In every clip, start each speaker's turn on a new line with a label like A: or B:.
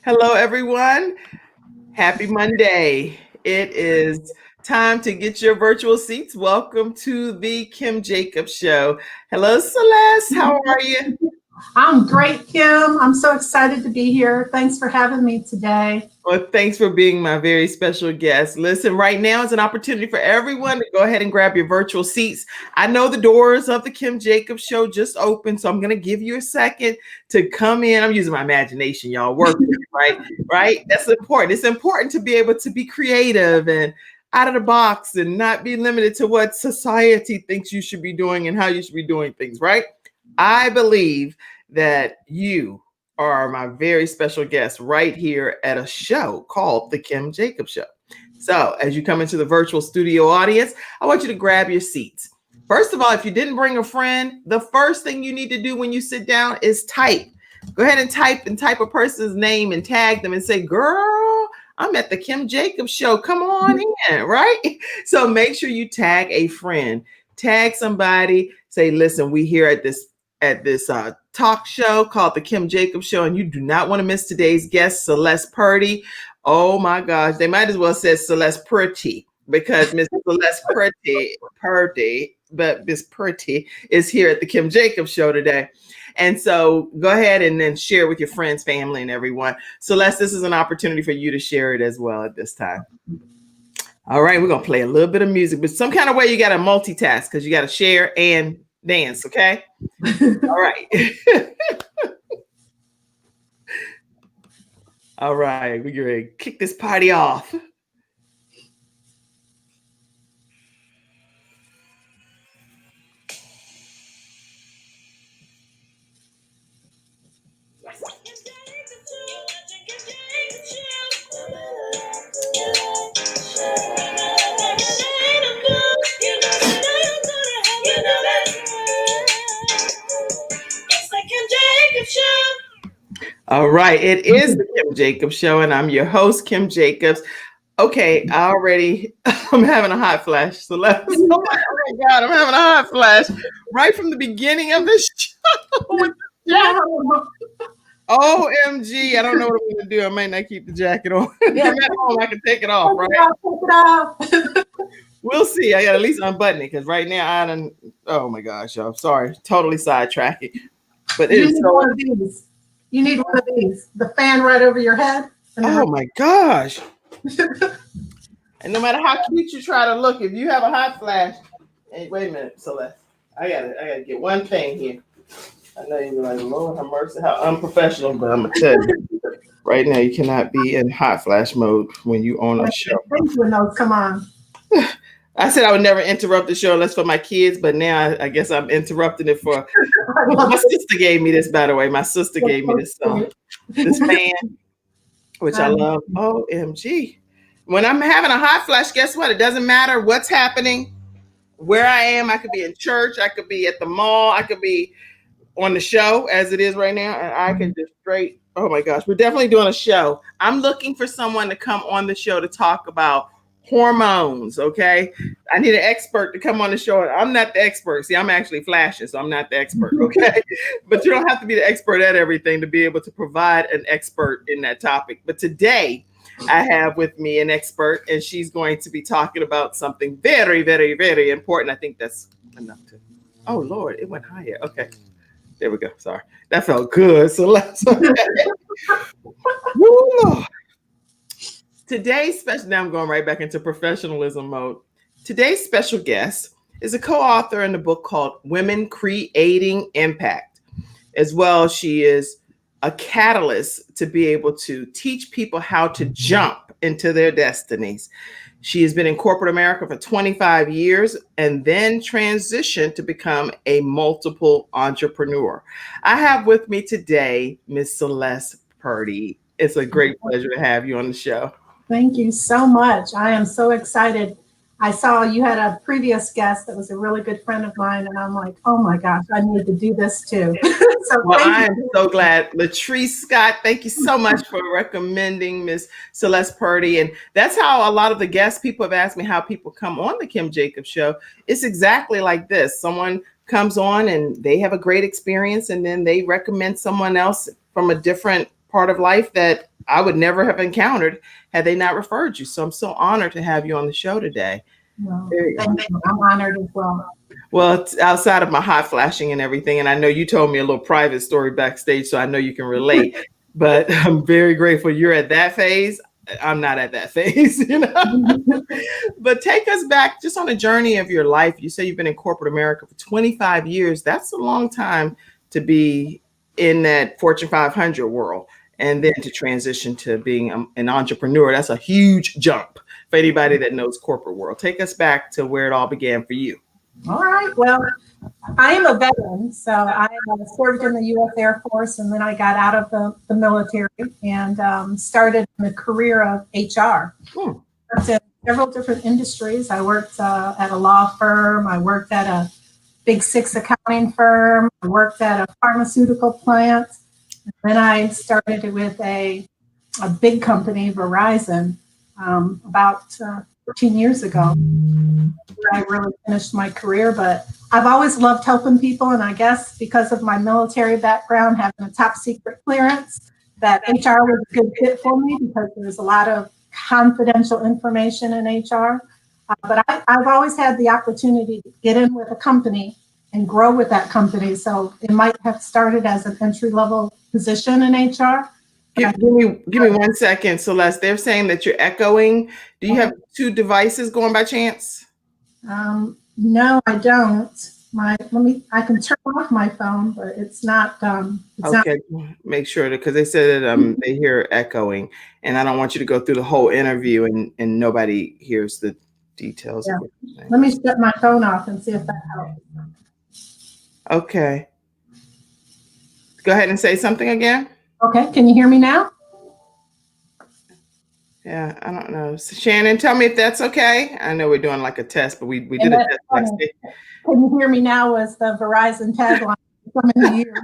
A: Hello, everyone. Happy Monday. It is time to get your virtual seats. Welcome to the Kim Jacobs Show. Hello, Celeste. How are you?
B: I'm great, Kim. I'm so excited to be here. Thanks for having me today.
A: Well, thanks for being my very special guest. Listen, right now is an opportunity for everyone to go ahead and grab your virtual seats. I know the doors of the Kim Jacobs Show just opened, so I'm going to give you a second to come in. I'm using my imagination, y'all. Work with it, right? Right? That's important. It's important to be able to be creative and out of the box and not be limited to what society thinks you should be doing and how you should be doing things, right? I believe that you are my very special guest right here at a show called The Kim Jacobs Show. So as you come into the virtual studio audience, I want you to grab your seats. First of all, if you didn't bring a friend, the first thing you need to do when you sit down is type. Go ahead and type a person's name and tag them and say, girl, I'm at the Kim Jacobs Show. Come on in, right? So make sure you tag a friend, tag somebody, say, listen, we here at this talk show called the Kim Jacobs Show, and you do not want to miss today's guest, Celest Purdie. Oh my gosh, they might as well say Celest Purdie because Miss Celest Purdie, but Miss Purdie is here at the Kim Jacobs Show today. And so go ahead and then share with your friends, family, and everyone. Celeste, this is an opportunity for you to share it as well at this time. All right, we're going to play a little bit of music, but some kind of way you got to multitask because you got to share and dance, okay? All right. All right, we're ready to kick this party off. All right, it is the Kim Jacobs Show, and I'm your host, Kim Jacobs. Okay, I'm having a hot flash. So let's, oh my God, I'm having a hot flash right from the beginning of the show.
B: Yeah.
A: OMG, I don't know what I'm going to do. I might not keep the jacket on. I'm at home, I can take it off, right?
B: Take it off.
A: We'll see. I got to at least unbutton it because right now oh my gosh, y'all. Sorry, totally sidetracking. But it is so.
B: One of these. You need one of these. The fan right over your head.
A: Oh my gosh. And no matter how cute you try to look, if you have a hot flash, hey, wait a minute, Celeste. I gotta get one thing here. I know you're like, Lord have mercy, how unprofessional, but I'm gonna tell you, right now you cannot be in hot flash mode when you own a show.
B: Come on.
A: I said I would never interrupt the show unless for my kids, but now I guess I'm interrupting it for. My sister gave me this, by the way. My sister gave me this fan, which I love. OMG. When I'm having a hot flash, guess what? It doesn't matter what's happening, where I am. I could be in church. I could be at the mall. I could be on the show as it is right now. And I can just oh my gosh, we're definitely doing a show. I'm looking for someone to come on the show to talk about hormones, okay? I need an expert to come on the show. I'm not the expert. See, I'm actually flashing, so I'm not the expert, okay? But you don't have to be the expert at everything to be able to provide an expert in that topic. But today, I have with me an expert, and she's going to be talking about something very, very, very important. I think that's enough to, oh Lord, it went higher. Okay, there we go. Sorry, that felt good. So let's, Woo. Today's special, now I'm going right back into professionalism mode. Today's special guest is a co-author in the book called Women Creating Impact. As well, she is a catalyst to be able to teach people how to jump into their destinies. She has been in corporate America for 25 years and then transitioned to become a multiple entrepreneur. I have with me today, Miss Celest Purdie. It's a great pleasure to have you on the show.
B: Thank you so much. I am so excited. I saw you had a previous guest that was a really good friend of mine, and I'm like, oh my gosh, I need to do this too.
A: Well, I am so glad. Latrice Scott, thank you so much for recommending Miss Celest Purdie. And that's how a lot of the guests, people have asked me how people come on the Kim Jacobs Show. It's exactly like this. Someone comes on and they have a great experience, and then they recommend someone else from a different part of life that I would never have encountered had they not referred you. So I'm so honored to have you on the show today.
B: Well, thank you. I'm honored as well.
A: Well, it's outside of my hot flashing and everything, and I know you told me a little private story backstage, so I know you can relate. But I'm very grateful you're at that phase. I'm not at that phase, you know. But take us back just on a journey of your life. You say you've been in corporate America for 25 years. That's a long time to be in that Fortune 500 world, and then to transition to being an entrepreneur. That's a huge jump for anybody that knows corporate world. Take us back to where it all began for you.
B: All right. Well, I am a veteran, so I served in the U.S. Air Force, and then I got out of the military and started a career of HR. Worked in several different industries. I worked at a law firm. I worked at a Big Six accounting firm. I worked at a pharmaceutical plant. And then I started with a big company, Verizon, about 14 years ago. I really finished my career, but I've always loved helping people. And I guess because of my military background, having a top secret clearance, that HR was a good fit for me because there's a lot of confidential information in HR. But I've always had the opportunity to get in with a company and grow with that company. So it might have started as an entry-level position in HR.
A: Give me 1 second, Celeste. They're saying that you're echoing. Do you have two devices going by chance?
B: No, I don't. I can turn off my phone, but it's not.
A: Okay, make sure, because they said that they hear echoing, and I don't want you to go through the whole interview and nobody hears the details.
B: Yeah. Let me shut my phone off and see if that helps.
A: Okay. Go ahead and say something again.
B: Okay, can you hear me now?
A: Yeah, I don't know. So Shannon, tell me if that's okay. I know we're doing like a test, but we did a test backstage.
B: Can you hear me now? Was the Verizon tagline for so many years.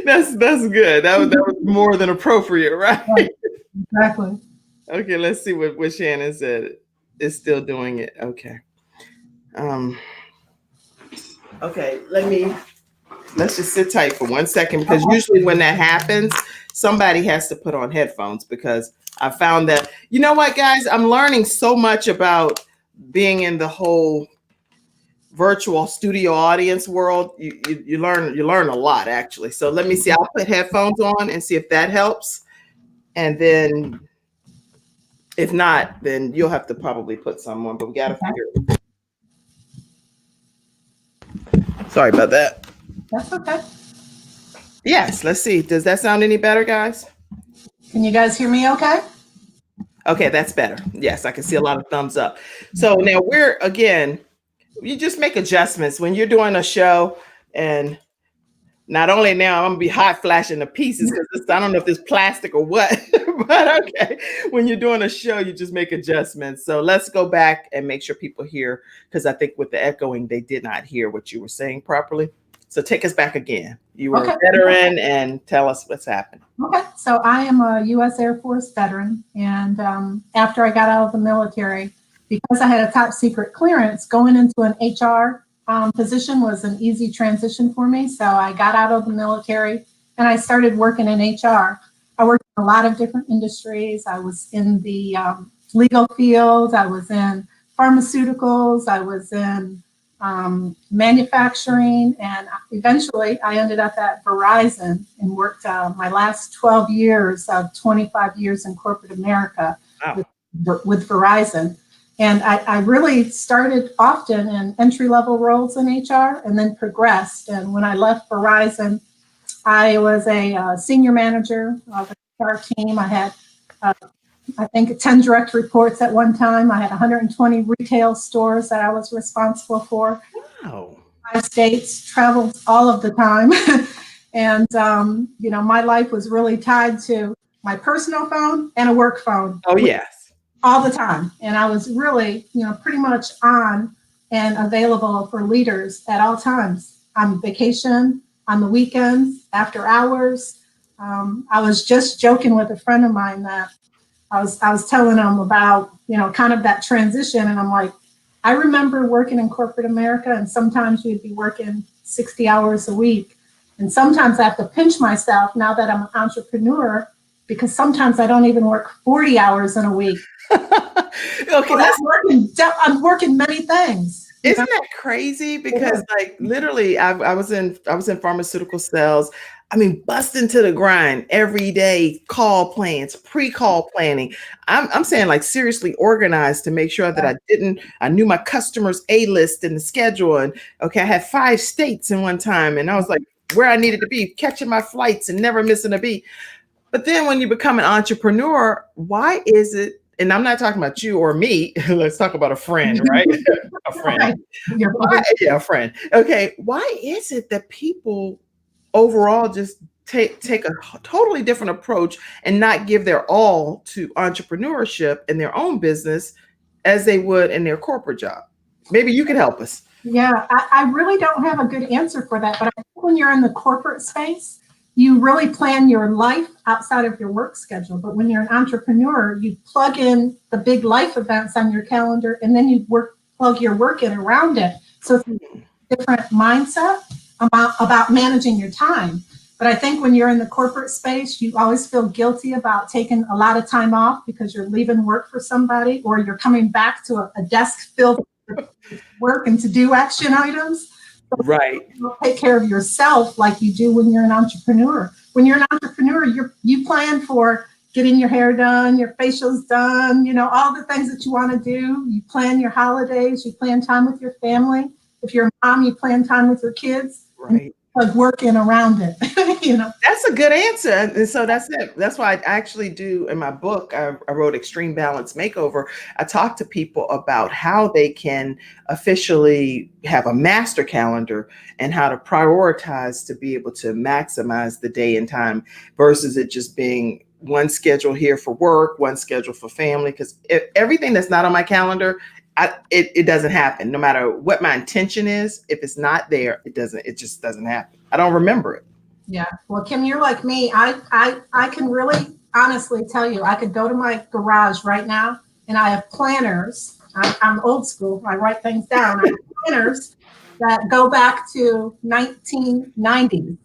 A: That's good. That was more than appropriate, right?
B: Exactly.
A: Okay, let's see what Shannon said. It's still doing it. Okay. Okay, let's just sit tight for 1 second, because usually when that happens, somebody has to put on headphones, because I found that, you know what, guys, I'm learning so much about being in the whole virtual studio audience world. You learn a lot, actually. So let me see. I'll put headphones on and see if that helps. And then if not, then you'll have to probably put some on, but we got to figure it out. Sorry about that.
B: That's okay.
A: Yes, let's see. Does that sound any better, guys?
B: Can you guys hear me okay?
A: Okay, that's better. Yes, I can see a lot of thumbs up. So now you just make adjustments when you're doing a show. And not only now, I'm gonna be hot flashing the pieces because I don't know if it's plastic or what, but okay. When you're doing a show, you just make adjustments. So let's go back and make sure people hear, because I think with the echoing, they did not hear what you were saying properly. So take us back again. You were a veteran, and tell us what's happening.
B: Okay, so I am a U.S. Air Force veteran, and after I got out of the military, because I had a top secret clearance, going into an HR position was an easy transition for me. So I got out of the military and I started working in HR. I worked in a lot of different industries. I was in the legal field. I was in pharmaceuticals. I was in manufacturing. And eventually I ended up at Verizon and worked my last 12 years of 25 years in corporate America. Wow. with Verizon. And I really started often in entry-level roles in HR and then progressed. And when I left Verizon, I was a senior manager of the HR team. I had, I think, 10 direct reports at one time. I had 120 retail stores that I was responsible for. Wow. 5 states, traveled all of the time. And, my life was really tied to my personal phone and a work phone.
A: Oh, yes.
B: All the time. And I was really, pretty much on and available for leaders at all times, on vacation, on the weekends, after hours. I was just joking with a friend of mine that I was telling him about, kind of that transition. And I'm like, I remember working in corporate America, and sometimes we'd be working 60 hours a week. And sometimes I have to pinch myself now that I'm an entrepreneur, because sometimes I don't even work 40 hours in a week.
A: Okay,
B: I'm working many things.
A: Isn't that crazy? Because like literally, I was in pharmaceutical sales. I mean, busting to the grind every day, call plans, pre-call planning. I'm saying like seriously organized to make sure that I knew my customers' A-list and the schedule. And okay, I had 5 states in one time, and I was like where I needed to be, catching my flights and never missing a beat. But then when you become an entrepreneur, why is it? And I'm not talking about you or me. Let's talk about a friend, right? A friend. Yeah, a friend. Okay. Why is it that people overall just take a totally different approach and not give their all to entrepreneurship in their own business as they would in their corporate job? Maybe you could help us.
B: Yeah, I really don't have a good answer for that. But I think when you're in the corporate space, you really plan your life outside of your work schedule. But when you're an entrepreneur, you plug in the big life events on your calendar, and then you plug your work in around it. So it's a different mindset about managing your time. But I think when you're in the corporate space, you always feel guilty about taking a lot of time off because you're leaving work for somebody, or you're coming back to a desk filled with work and to-do action items.
A: Right.
B: You take care of yourself like you do when you're an entrepreneur. When you're an entrepreneur, you plan for getting your hair done, your facials done, all the things that you want to do. You plan your holidays, you plan time with your family. If you're a mom, you plan time with your kids.
A: Right.
B: Like working around it.
A: That's a good answer. And so that's it. That's why I actually do in my book, I wrote Extreme Balance Makeover. I talk to people about how they can officially have a master calendar and how to prioritize to be able to maximize the day and time versus it just being one schedule here for work, one schedule for family. Because everything that's not on my calendar, it doesn't happen. No matter what my intention is, if it's not there, it just doesn't happen. I don't remember it.
B: Yeah. Well, Kim, you're like me. I can really honestly tell you, I could go to my garage right now and I have planners. I'm old school. I write things down. I have planners that go back to 1990s.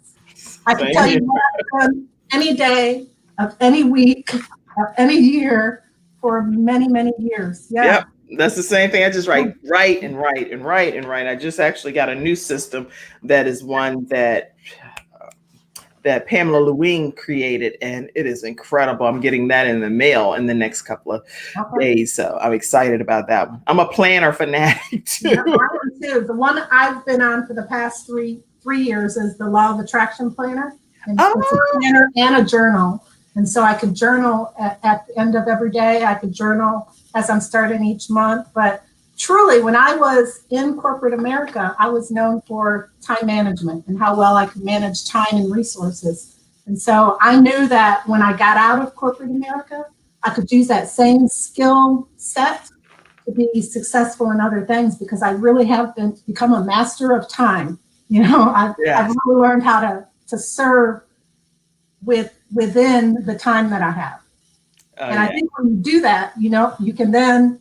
B: I can tell you what I've done any day of any week of any year for many, many years. Yeah.
A: Yep. That's the same thing. I just write and write. I just actually got a new system that is one that Pamela Lewing created, and it is incredible. I'm getting that in the mail in the next couple of days, so I'm excited about that one. I'm a planner fanatic too.
B: Yeah, I am too. The one I've been on for the past three years is the Law of Attraction Planner, and it's a planner and a journal. And so I could journal at the end of every day. I could journal as I'm starting each month. But truly, when I was in corporate America, I was known for time management and how well I could manage time and resources. And so I knew that when I got out of corporate America, I could use that same skill set to be successful in other things, because I really have become a master of time. I've really learned how to serve within the time that I have. And I think when you do that, you can then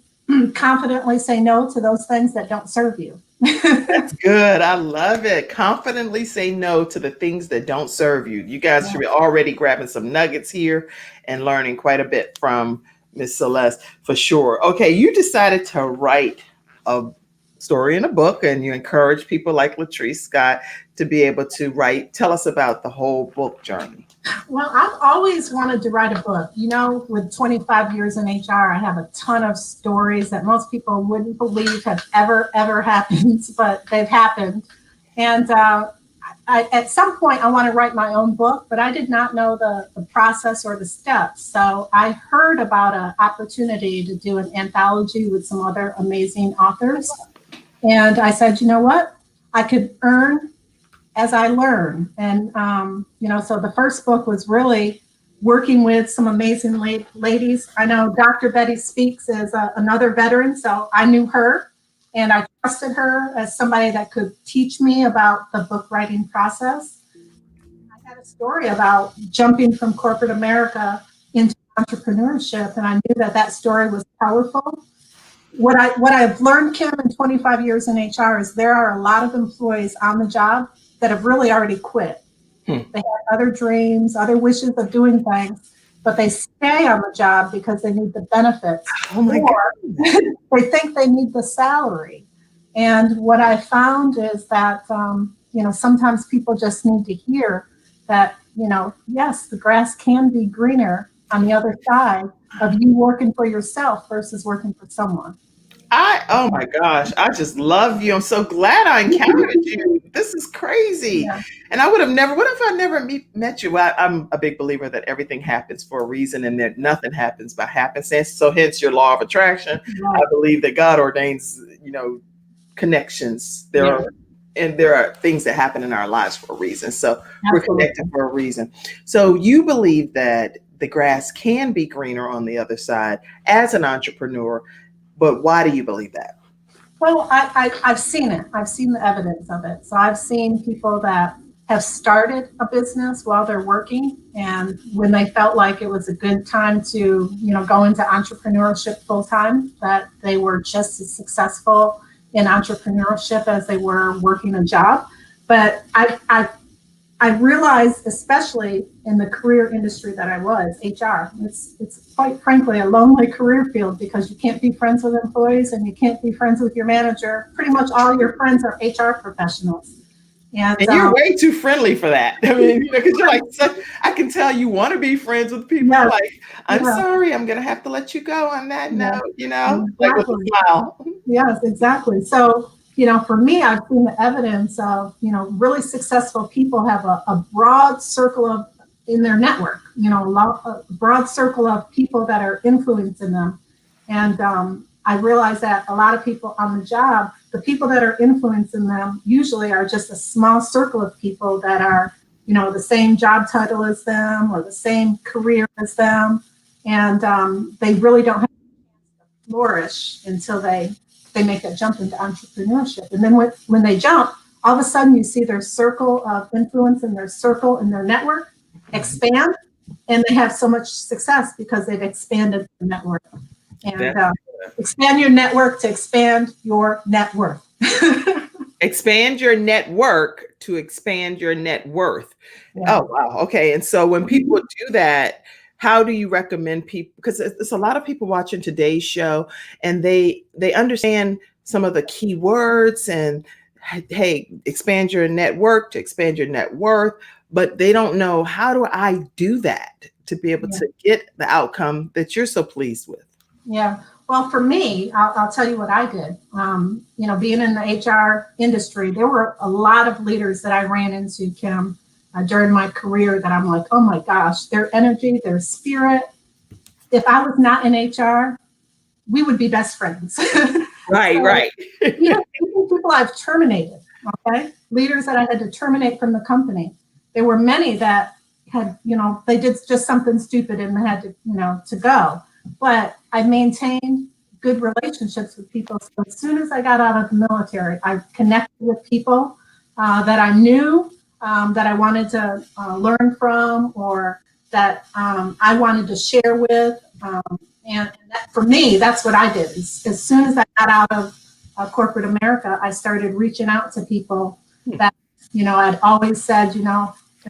B: confidently say no to those things that don't serve you.
A: That's good. I love it. Confidently say no to the things that don't serve you. You guys should be already grabbing some nuggets here and learning quite a bit from Miss Celeste for sure. Okay, you decided to write a story in a book, and you encourage people like Latrice Scott to be able to write. Tell us about the whole book journey.
B: Well, I've always wanted to write a book. With 25 years in HR, I have a ton of stories that most people wouldn't believe have ever happened, but they've happened. And at some point, I want to write my own book, but I did not know the process or the steps. So I heard about an opportunity to do an anthology with some other amazing authors. And I said, you know what? I could earn as I learn. And, so the first book was really working with some amazing ladies. I know Dr. Betty Speaks is another veteran, so I knew her and I trusted her as somebody that could teach me about the book writing process. I had a story about jumping from corporate America into entrepreneurship, and I knew that story was powerful. What I've learned, Kim, in 25 years in HR is there are a lot of employees on the job that have really already quit.
A: Hmm.
B: They have other dreams, other wishes of doing things, but they stay on the job because they need the benefits.
A: Oh my
B: God. They think they need the salary. And what I found is that, sometimes people just need to hear that, yes, the grass can be greener on the other side of you working for yourself versus working for someone.
A: Oh my gosh, I just love you. I'm so glad I encountered you. This is crazy.
B: Yeah.
A: And I would have never, what if I never met you? I'm a big believer that everything happens for a reason and that nothing happens by happenstance. So hence your law of attraction. I believe that God ordains, connections. There are things that happen in our lives for a reason. So we're connected for a reason. So you believe that the grass can be greener on the other side as an entrepreneur. But why do you believe that?
B: Well, I've seen it. I've seen the evidence of it. So I've seen people that have started a business while they're working, and when they felt like it was a good time to, go into entrepreneurship full time, that they were just as successful in entrepreneurship as they were working a job. But I realized, especially in the career industry that I was, HR, it's quite frankly a lonely career field because you can't be friends with employees and you can't be friends with your manager. Pretty much all your friends are HR professionals.
A: And you're way too friendly for that. I mean, because you're like, I can tell you want to be friends with people. Yes. Like, I'm sorry, I'm going to have to let you go on that note,
B: exactly.
A: like with a smile.
B: Yes, exactly. So, for me, I've seen the evidence of, really successful people have a broad circle in their network, a broad circle of people that are influencing them. And I realize that a lot of people on the job, the people that are influencing them usually are just a small circle of people that are, the same job title as them or the same career as them. And they really don't have to flourish until they make that jump into entrepreneurship. And then when they jump, all of a sudden you see their circle of influence and their circle and their network expand, and they have so much success because they've expanded the network. And expand your network to expand your net worth.
A: Expand your network to expand your net worth. Yeah. Oh, wow. Okay. And so when people do that, how do you recommend people? Because there's a lot of people watching today's show and they understand some of the key words and, hey, expand your network to expand your net worth, but they don't know, how do I do that to be able to get the outcome that you're so pleased with?
B: Yeah. Well, for me, I'll tell you what I did. Being in the HR industry, there were a lot of leaders that I ran into, Kim, during my career that I'm like, oh my gosh, their energy, their spirit. If I was not in HR, we would be best friends.
A: Right, right.
B: People I've terminated, okay? Leaders that I had to terminate from the company. There were many that had, they did just something stupid and they had to, to go. But I maintained good relationships with people. So as soon as I got out of the military, I connected with people that I knew, that I wanted to learn from, or that I wanted to share with. And that, for me, that's what I did. As soon as I got out of corporate America, I started reaching out to people that, I'd always said, if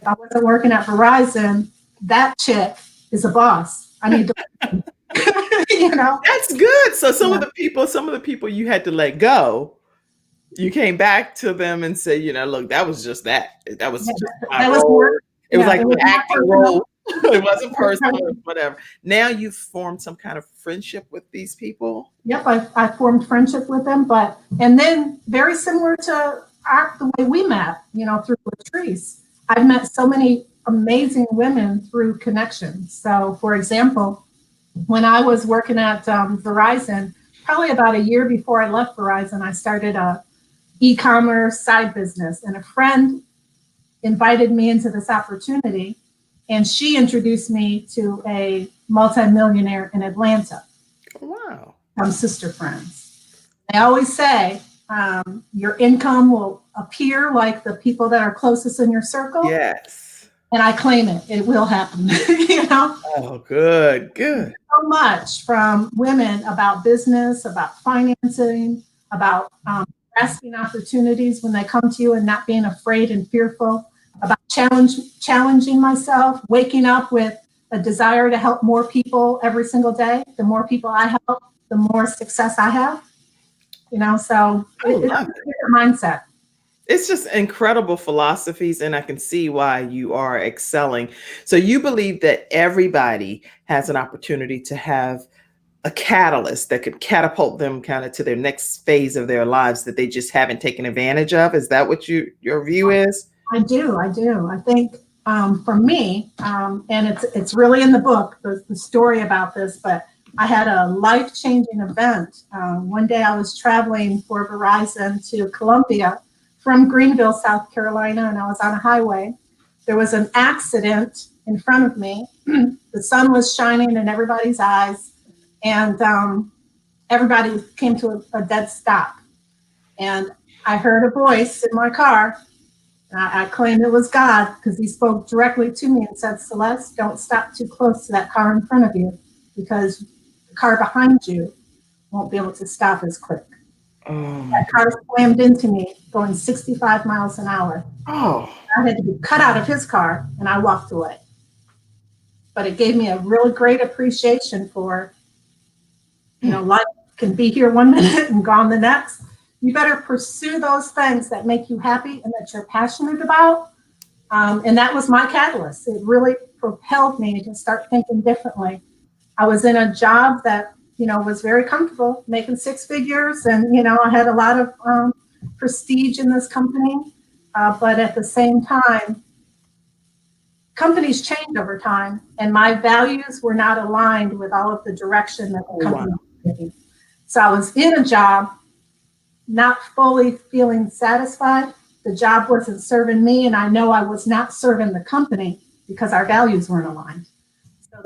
B: I wasn't working at Verizon, that chick is a boss. I need to
A: That's good. So some of the people you had to let go, you came back to them and said, look, that was just that. That was just my role. It was like an acting role. It wasn't personal, whatever. Now you've formed some kind of friendship with these people.
B: Yep, I formed friendship with them, and then very similar to the way we met, through Latrice. I've met so many amazing women through connections. So, for example, when I was working at Verizon, probably about a year before I left Verizon, I started a e-commerce side business, and a friend invited me into this opportunity, and she introduced me to a multimillionaire in Atlanta.
A: Wow.
B: From Sister Friends. I always say your income will appear like the people that are closest in your circle.
A: Yes.
B: And I claim it. It will happen.
A: Oh, good.
B: So much from women about business, about financing, about grasping opportunities when they come to you and not being afraid and fearful. about challenging myself, waking up with a desire to help more people every single day. The more people I help, the more success I have. So it's a different mindset.
A: It's just incredible philosophies, and I can see why you are excelling. So you believe that everybody has an opportunity to have a catalyst that could catapult them kind of to their next phase of their lives that they just haven't taken advantage of. Is that what your view is?
B: I do. I think for me, and it's really in the book, the story about this, but I had a life-changing event. One day I was traveling for Verizon to Columbia from Greenville, South Carolina, and I was on a highway. There was an accident in front of me. The sun was shining in everybody's eyes, and everybody came to a dead stop. And I heard a voice in my car. I claim it was God, because he spoke directly to me and said, Celeste, don't stop too close to that car in front of you, because the car behind you won't be able to stop as quick. That car slammed into me going 65 miles an hour. I had to be cut out of his car, and I walked away. But it gave me a really great appreciation for, life can be here one minute and gone the next. You better pursue those things that make you happy and that you're passionate about. And that was my catalyst. It really propelled me to start thinking differently. I was in a job that, was very comfortable, making six figures. And, I had a lot of prestige in this company. But at the same time, companies change over time. And my values were not aligned with all of the direction that the company was taking. So I was in a job, not fully feeling satisfied. The job wasn't serving me, and I know I was not serving the company because our values weren't aligned. So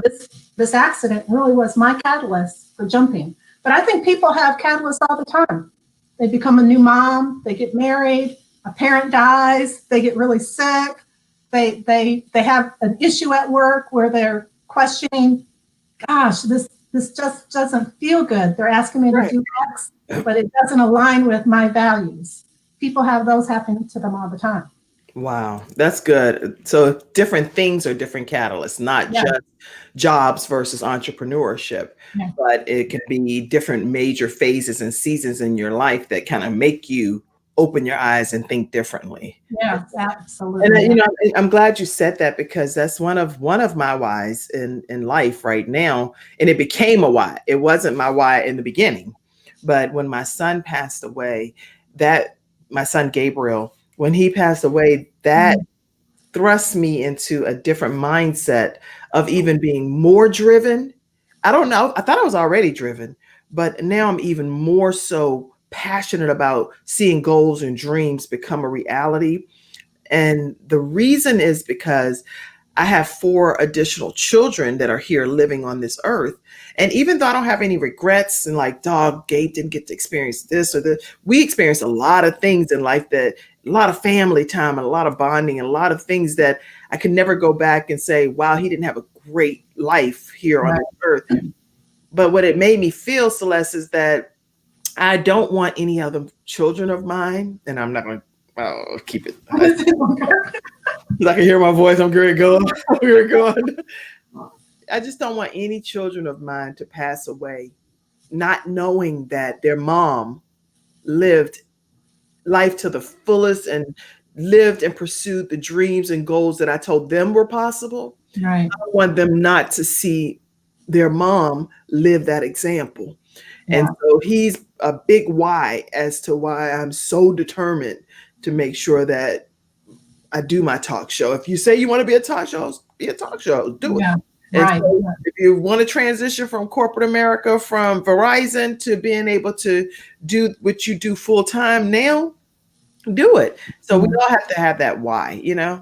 B: this accident really was my catalyst for jumping. But I think people have catalysts all the time. They become a new mom, they get married, a parent dies, they get really sick, they have an issue at work where they're questioning, gosh, this just doesn't feel good. They're asking me to do X, but it doesn't align with my values. People have those happen to them all the time.
A: Wow, that's good. So different things are different catalysts, not just jobs versus entrepreneurship, but it can be different major phases and seasons in your life that kind of make you open your eyes and think differently.
B: Yeah, absolutely.
A: And I'm glad you said that, because that's one of my whys in life right now. And it became a why. It wasn't my why in the beginning, but when my son passed away, my son Gabriel, when he passed away, that thrust me into a different mindset of even being more driven. I don't know. I thought I was already driven, but now I'm even more so passionate about seeing goals and dreams become a reality. And the reason is because I have 4 additional children that are here living on this earth. And even though I don't have any regrets and Gabe didn't get to experience this or that, we experienced a lot of things in life, that a lot of family time and a lot of bonding and a lot of things that I can never go back and say, wow, he didn't have a great life here on this earth. But what it made me feel, Celeste, is that I don't want any other children of mine, and I'm not going to keep it. I can hear my voice. I'm going to go. I just don't want any children of mine to pass away not knowing that their mom lived life to the fullest and lived and pursued the dreams and goals that I told them were possible.
B: Right.
A: I want them not to see their mom live that example. And so he's a big why as to why I'm so determined to make sure that I do my talk show. If you say you want to be a talk show, be a talk show. Do it. And so if you want to transition from corporate America, from Verizon, to being able to do what you do full time now, do it. So we all have to have that why, Yeah.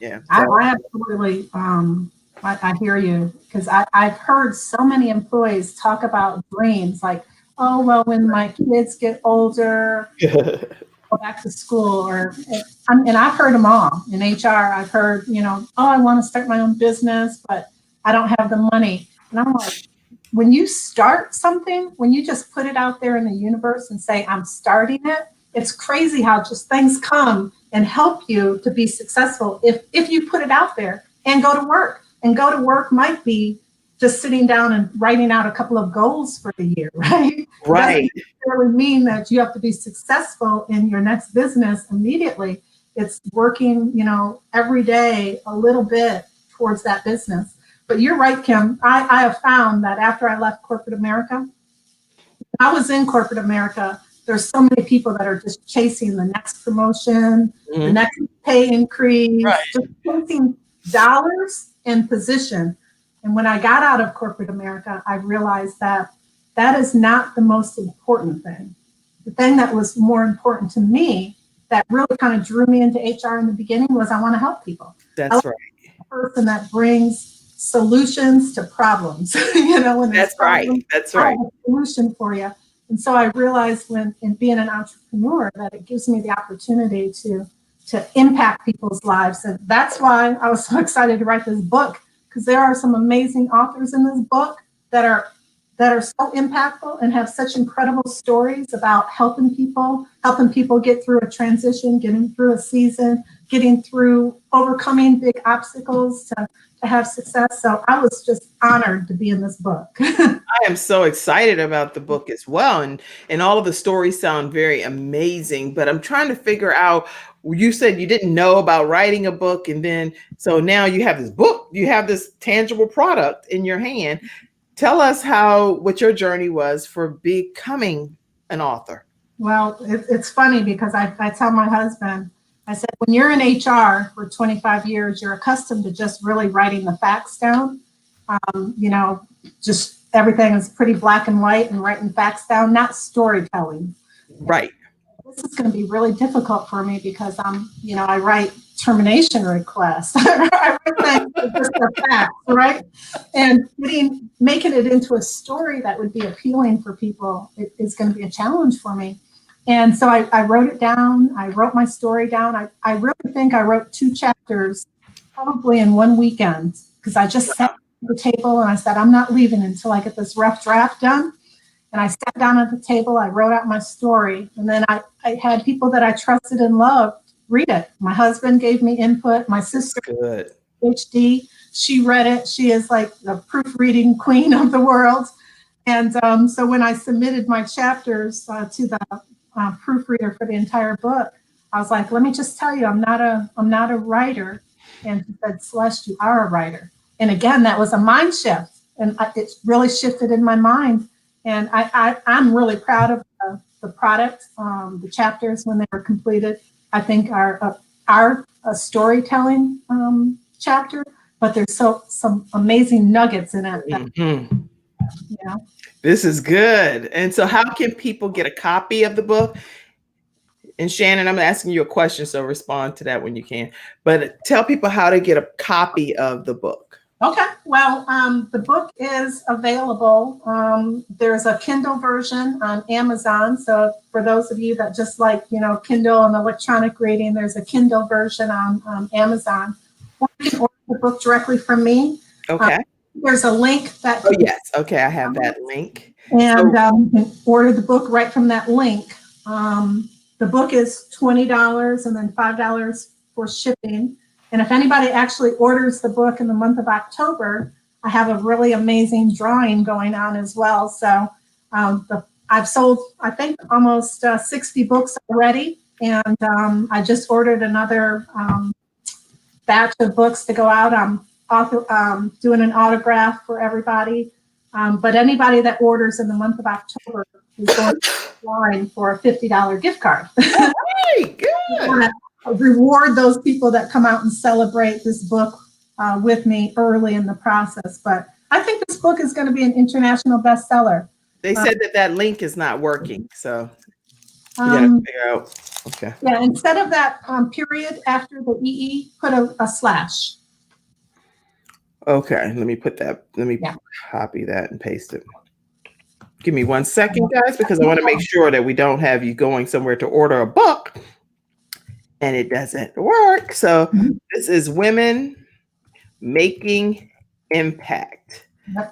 A: So.
B: I absolutely, I hear you, because I've heard so many employees talk about dreams like, oh, well, when my kids get older, go back to school, and I've heard them all in HR. I've heard, oh, I want to start my own business, but I don't have the money. And I'm like, when you start something, when you just put it out there in the universe and say, I'm starting it, it's crazy how just things come and help you to be successful if you put it out there and go to work. And go to work might be just sitting down and writing out a couple of goals for the year, right?
A: Right.
B: Doesn't necessarily mean that you have to be successful in your next business immediately. It's working, every day a little bit towards that business. But you're right, Kim. I have found that after I left corporate America, I was in corporate America, there's so many people that are just chasing the next promotion, the next pay increase, just chasing dollars and position. And when I got out of corporate America, I realized that that is not the most important thing. The thing that was more important to me that really kind of drew me into HR in the beginning was I want to help people.
A: That's right.
B: A person that brings solutions to problems. When
A: that's right. That's right.
B: I have a solution for you. And so I realized when in being an entrepreneur that it gives me the opportunity to impact people's lives. And that's why I was so excited to write this book, because there are some amazing authors in this book that are so impactful and have such incredible stories about helping people get through a transition, getting through a season, getting through overcoming big obstacles to have success. So I was just honored to be in this book.
A: I am so excited about the book as well. And all of the stories sound very amazing, but I'm trying to figure out, you said you didn't know about writing a book. And then, so now you have this book, you have this tangible product in your hand. Tell us what your journey was for becoming an author.
B: Well, it's funny because I tell my husband, I said, when you're in HR for 25 years, you're accustomed to just really writing the facts down. Just everything is pretty black and white and writing facts down, not storytelling.
A: Right.
B: This is going to be really difficult for me because I write termination requests. I write things just the facts, right? And making it into a story that would be appealing for people is going to be a challenge for me. And so I wrote it down. I wrote my story down. I really think I wrote 2 chapters probably in one weekend because I just sat at the table and I said, I'm not leaving until I get this rough draft done. And I sat down at the table, I wrote out my story, and then I had people that I trusted and loved read it. My husband gave me input. My sister, PhD, she read it. She is like the proofreading queen of the world. And so when I submitted my chapters to the proofreader for the entire book, I was like, let me just tell you, I'm not a writer. And she said, Celeste, you are a writer. And again, that was a mind shift. And it really shifted in my mind. And I'm really proud of the product. The chapters, when they were completed, I think are a storytelling chapter, but there's some amazing nuggets in it.
A: This is good. And so how can people get a copy of the book? And Shannon, I'm asking you a question, so respond to that when you can. But tell people how to get a copy of the book.
B: Okay. Well, the book is available. There's a Kindle version on Amazon. So for those of you that just like, Kindle and electronic reading, there's a Kindle version on Amazon. Or you can order the book directly from me.
A: Okay.
B: There's a link that.
A: Oh, yes. Okay. I have that link.
B: And you can order the book right from that link. The book is $20 and then $5 for shipping. And if anybody actually orders the book in the month of October, I have a really amazing drawing going on as well. So I've sold, I think, almost 60 books already. And I just ordered another batch of books to go out. I'm doing an autograph for everybody. But anybody that orders in the month of October is going to line for a $50 gift card.
A: All right, good.
B: Reward those people that come out and celebrate this book with me early in the process. But I think this book is going to be an international bestseller.
A: They said that link is not working, so you got to figure out. Okay.
B: Yeah, instead of that period after the EE, put a slash.
A: Okay, let me put that. Let me copy that and paste it. Give me 1 second, guys, because I want to make sure that we don't have you going somewhere to order a book and it doesn't work. So this is Women Making Impact.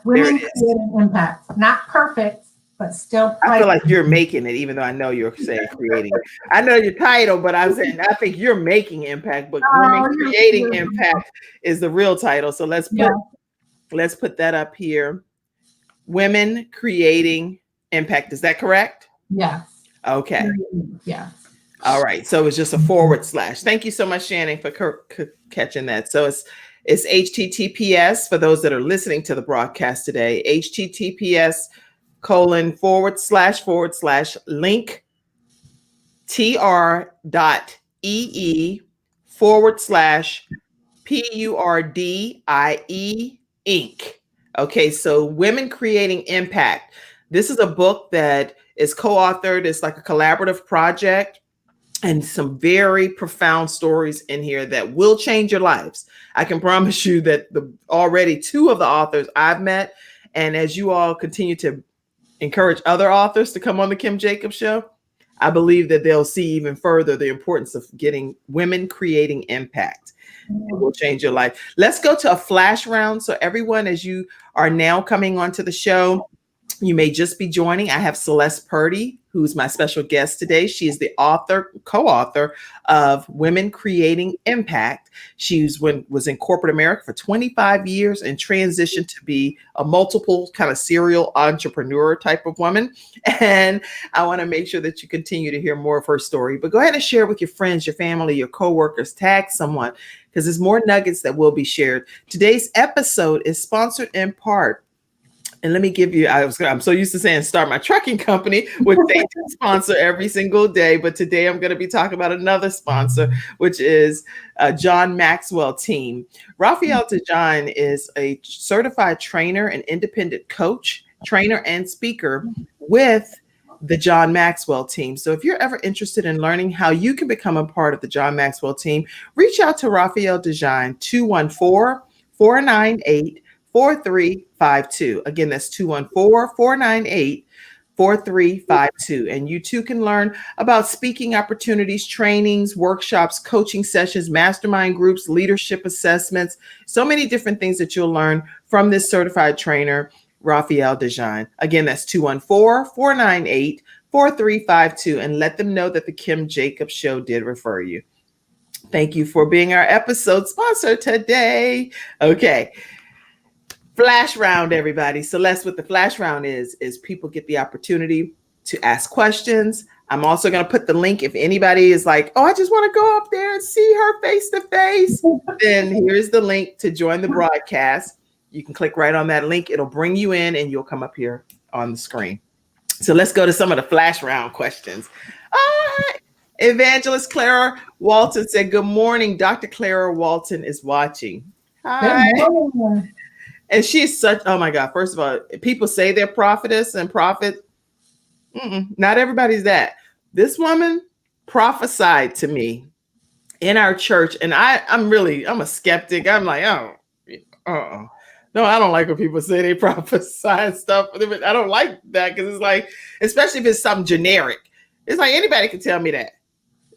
B: Women creating impact. Not perfect, but still.
A: I feel like you're making it, even though I know you're saying creating. I know your title, but I'm saying I think you're making impact, but women creating impact is the real title. So let's put that up here. Women creating impact. Is that correct?
B: Yes.
A: Okay.
B: Yes.
A: All right. So it's just a / Thank you so much, Shannon, for catching that. So it's HTTPS for those that are listening to the broadcast today. HTTPS :// tr.ee /PURDIE Inc. Okay, so Women Creating Impact. This is a book that is co-authored. It's like a collaborative project and some very profound stories in here that will change your lives. I can promise you that already 2 of the authors I've met, and as you all continue to encourage other authors to come on the Kim Jacobs Show, I believe that they'll see even further the importance of getting women creating impact. It will change your life. Let's go to a flash round. So everyone, as you are now coming onto the show, you may just be joining. I have Celest Purdie, who's my special guest today. She is the co-author of Women Creating Impact. She was in corporate America for 25 years and transitioned to be a multiple kind of serial entrepreneur type of woman. And I want to make sure that you continue to hear more of her story. But go ahead and share with your friends, your family, your coworkers, tag someone, because there's more nuggets that will be shared. Today's episode is sponsored in part. And let me give you, I'm so used to saying start my trucking company, which they sponsor every single day. But today I'm going to be talking about another sponsor, which is John Maxwell Team. Raphael Dejan is a certified trainer and independent coach, trainer, and speaker with the John Maxwell Team. So if you're ever interested in learning how you can become a part of the John Maxwell Team, reach out to Raphael Dejan, 214-498-4352. Again, that's 214-498-4352. And you too can learn about speaking opportunities, trainings, workshops, coaching sessions, mastermind groups, leadership assessments, so many different things that you'll learn from this certified trainer, Raphael Dejan. Again, that's 214-498-4352. And let them know that the Kim Jacobs Show did refer you. Thank you for being our episode sponsor today. Okay. Flash round, everybody. Celeste, what the flash round is people get the opportunity to ask questions. I'm also going to put the link if anybody is like, oh, I just want to go up there and see her face to face. Then here's the link to join the broadcast. You can click right on that link. It'll bring you in and you'll come up here on the screen. So let's go to some of the flash round questions. All right. Evangelist Clara Walton said, good morning. Dr. Clara Walton is watching. Hi. Good morning. And she's such, oh my God, first of all, people say they're prophetess and prophet. Not everybody's that. This woman prophesied to me in our church. And I'm a skeptic. I'm like, no, I don't like when people say they prophesy and stuff. I don't like that because it's like, especially if it's something generic. It's like anybody can tell me that.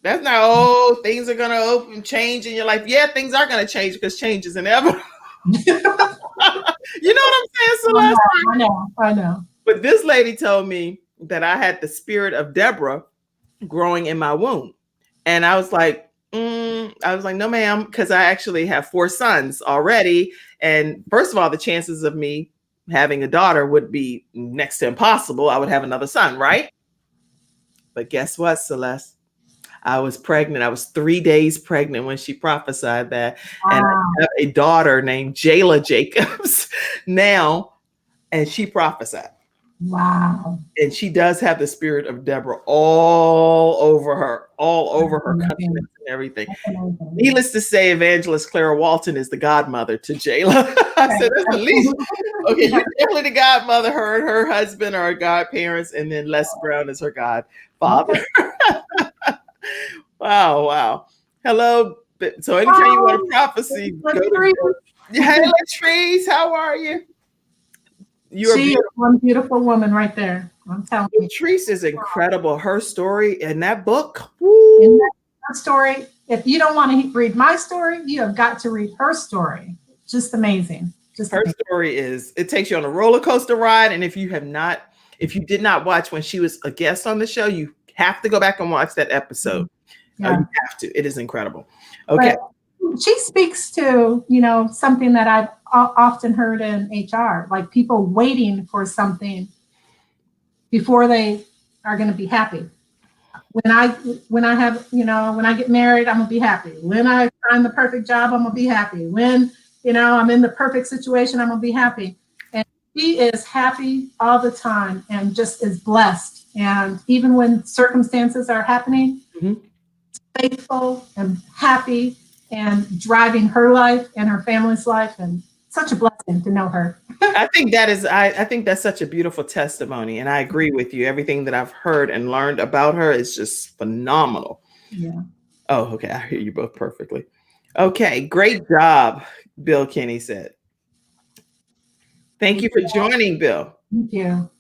A: That's not, things are going to change in your life. Yeah, things are going to change because change is inevitable. You know what I'm saying, Celeste?
B: I know.
A: But this lady told me that I had the spirit of Deborah growing in my womb. And I was like, no, ma'am, because I actually have 4 sons already. And first of all, the chances of me having a daughter would be next to impossible. I would have another son, right? But guess what, Celeste? I was pregnant. I was 3 days pregnant when she prophesied that. Wow. And I have a daughter named Jayla Jacobs now, and she prophesied.
B: Wow.
A: And she does have the spirit of Deborah all over her country and everything. Needless to say, Evangelist Clara Walton is the godmother to Jayla. I said, that's the least. Okay, you're definitely the godmother. Her and her husband are godparents, and then Les Brown is her godfather. Wow. Hello. So anytime you want a prophecy, go to hey, Latrice, how are you?
B: She is one beautiful woman right there. I'm telling you.
A: Latrice is incredible. Her story in that book.
B: In that story, if you don't want to read my story, you have got to read her story. Just amazing.
A: Her story it takes you on a roller coaster ride. And if you have not If you did not watch when she was a guest on the show, you have to go back and watch that episode. You have to. It is incredible. Okay.
B: But she speaks to, something that I've often heard in HR, like people waiting for something before they are going to be happy. When I get married, I'm gonna be happy. When I find the perfect job, I'm gonna be happy. When, I'm in the perfect situation, I'm gonna be happy. And she is happy all the time and just is blessed. And even when circumstances are happening, faithful and happy and driving her life and her family's life, and such a blessing to know her.
A: I think that's such a beautiful testimony. And I agree with you. Everything that I've heard and learned about her is just phenomenal.
B: Yeah.
A: Oh, okay. I hear you both perfectly. Okay. Great job, Bill Kinney said. Thank you for joining, Bill.
B: Thank you.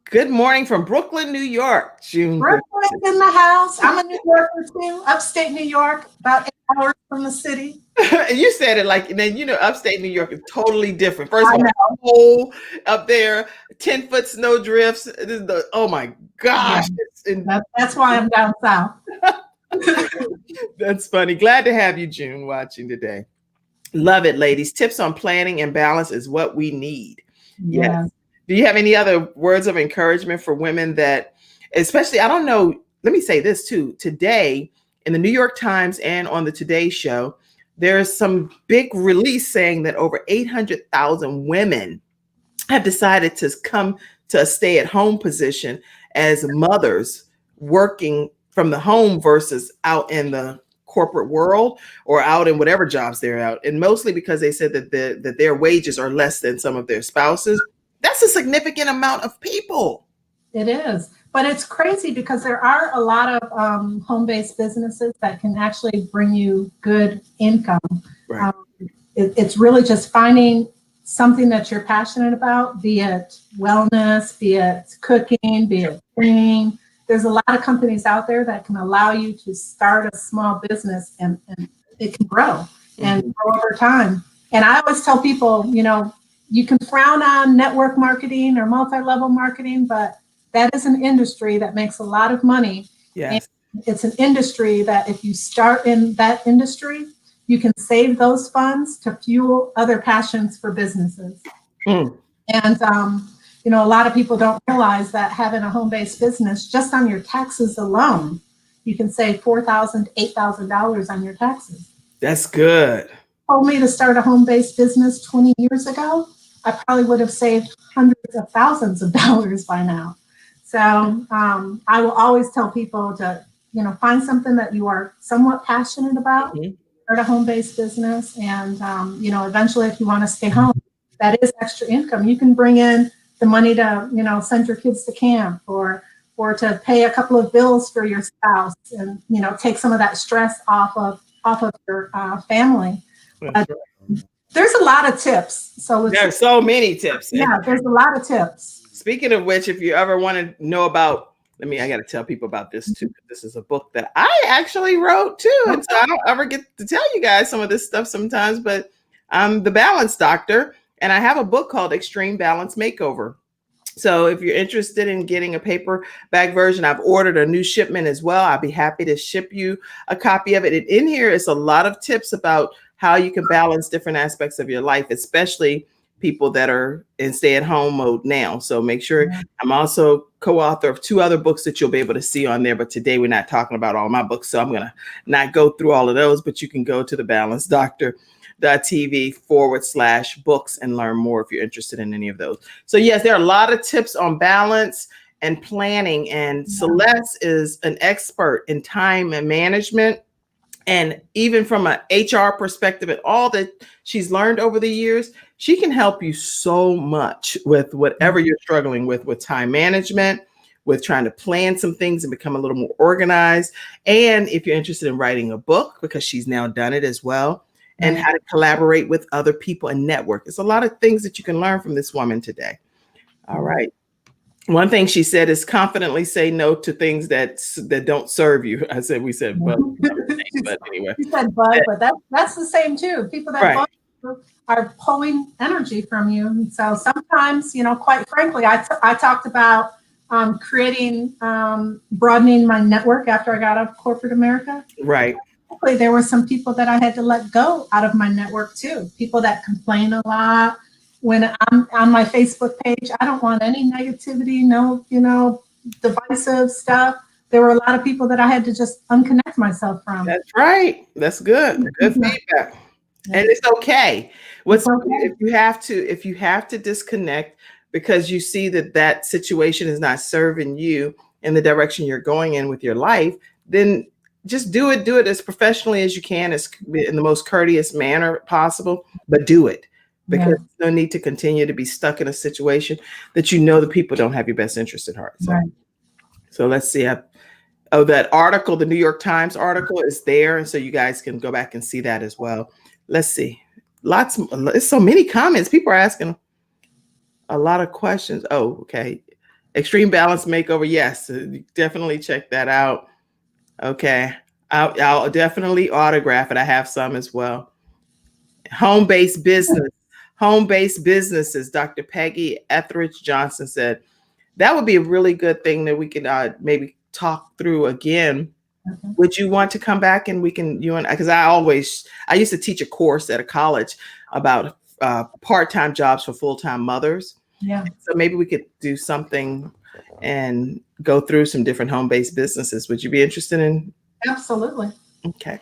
A: Good morning from Brooklyn, New York, June.
B: Brooklyn's in the house. I'm a New Yorker too, upstate New York, about 8 hours from the city.
A: You said it like, and then upstate New York is totally different. First of all, cold up there, 10-foot snow drifts. Oh my gosh.
B: Yeah. That's why I'm down south.
A: That's funny. Glad to have you, June, watching today. Love it, ladies. Tips on planning and balance is what we need. Yes. Do you have any other words of encouragement for women that, especially, I don't know, let me say this too. Today, in the New York Times and on the Today Show, there's some big release saying that over 800,000 women have decided to come to a stay-at-home position as mothers working from the home versus out in the corporate world or out in whatever jobs they're out. And mostly because they said that their wages are less than some of their spouses. That's a significant amount of people. It
B: is. But it's crazy because there are a lot of home-based businesses that can actually bring you good income.
A: Right.
B: It's really just finding something that you're passionate about, be it wellness, be it cooking, be it cleaning. There's a lot of companies out there that can allow you to start a small business and it can grow and grow over time. And I always tell people, you can frown on network marketing or multi-level marketing, but that is an industry that makes a lot of money.
A: Yes.
B: And it's an industry that if you start in that industry, you can save those funds to fuel other passions for businesses. And, a lot of people don't realize that having a home-based business, just on your taxes alone, you can save $4,000, $8,000 on your taxes.
A: That's good.
B: Told me to start a home-based business 20 years ago, I probably would have saved hundreds of thousands of dollars by now. So I will always tell people to, find something that you are somewhat passionate about, start a home-based business. And, eventually if you want to stay home, that is extra income. You can bring in the money to, send your kids to camp or to pay a couple of bills for your spouse and, take some of that stress off of your family. But there's a lot of tips. So
A: there's so many tips.
B: Yeah, there's a lot of tips.
A: Speaking of which, if you ever want to know about, I got to tell people about this too. This is a book that I actually wrote too. And so I don't ever get to tell you guys some of this stuff sometimes, but I'm the balance doctor and I have a book called Extreme Balance Makeover. So if you're interested in getting a paperback version, I've ordered a new shipment as well. I'll be happy to ship you a copy of it. And in here is a lot of tips about how you can balance different aspects of your life, especially people that are in stay-at-home mode now. So make sure I'm also co-author of 2 other books that you'll be able to see on there. But today we're not talking about all my books. So I'm going to not go through all of those, but you can go to thebalancedoctor.tv/books and learn more if you're interested in any of those. So yes, there are a lot of tips on balance and planning. And Celeste is an expert in time and management. And even from an HR perspective and all that she's learned over the years, she can help you so much with whatever you're struggling with time management, with trying to plan some things and become a little more organized. And if you're interested in writing a book, because she's now done it as well, and how to collaborate with other people and network. There's a lot of things that you can learn from this woman today. All right. One thing she said is confidently say no to things that don't serve you. We said, but anyway.
B: She said, but that's the same too. People that are pulling energy from you. And so sometimes, quite frankly, I talked about creating, broadening my network after I got out of corporate America.
A: Right.
B: There were some people that I had to let go out of my network too. People that complain a lot. When I'm on my Facebook page, I don't want any negativity, no, divisive stuff. There were a lot of people that I had to just unconnect myself from.
A: That's right. That's good. Good feedback. And it's okay. If you have to disconnect because you see that situation is not serving you in the direction you're going in with your life, then just do it as professionally as you can, as in the most courteous manner possible, but do it, because there's no need to continue to be stuck in a situation that the people don't have your best interest at heart. So let's see. That article, the New York Times article, is there, and so you guys can go back and see that as well. Let's see. There's so many comments. People are asking a lot of questions. Oh, okay. Extreme Balance Makeover. Yes, definitely check that out. Okay. I'll definitely autograph it. I have some as well. Home-based businesses. Dr. Peggy Etheridge Johnson said that would be a really good thing that we could maybe talk through again. Okay. Would you want to come back and because I used to teach a course at a college about part-time jobs for full-time mothers. Yeah. So maybe we could do something and go through some different home-based businesses. Would you be interested in?
B: Absolutely.
A: Okay.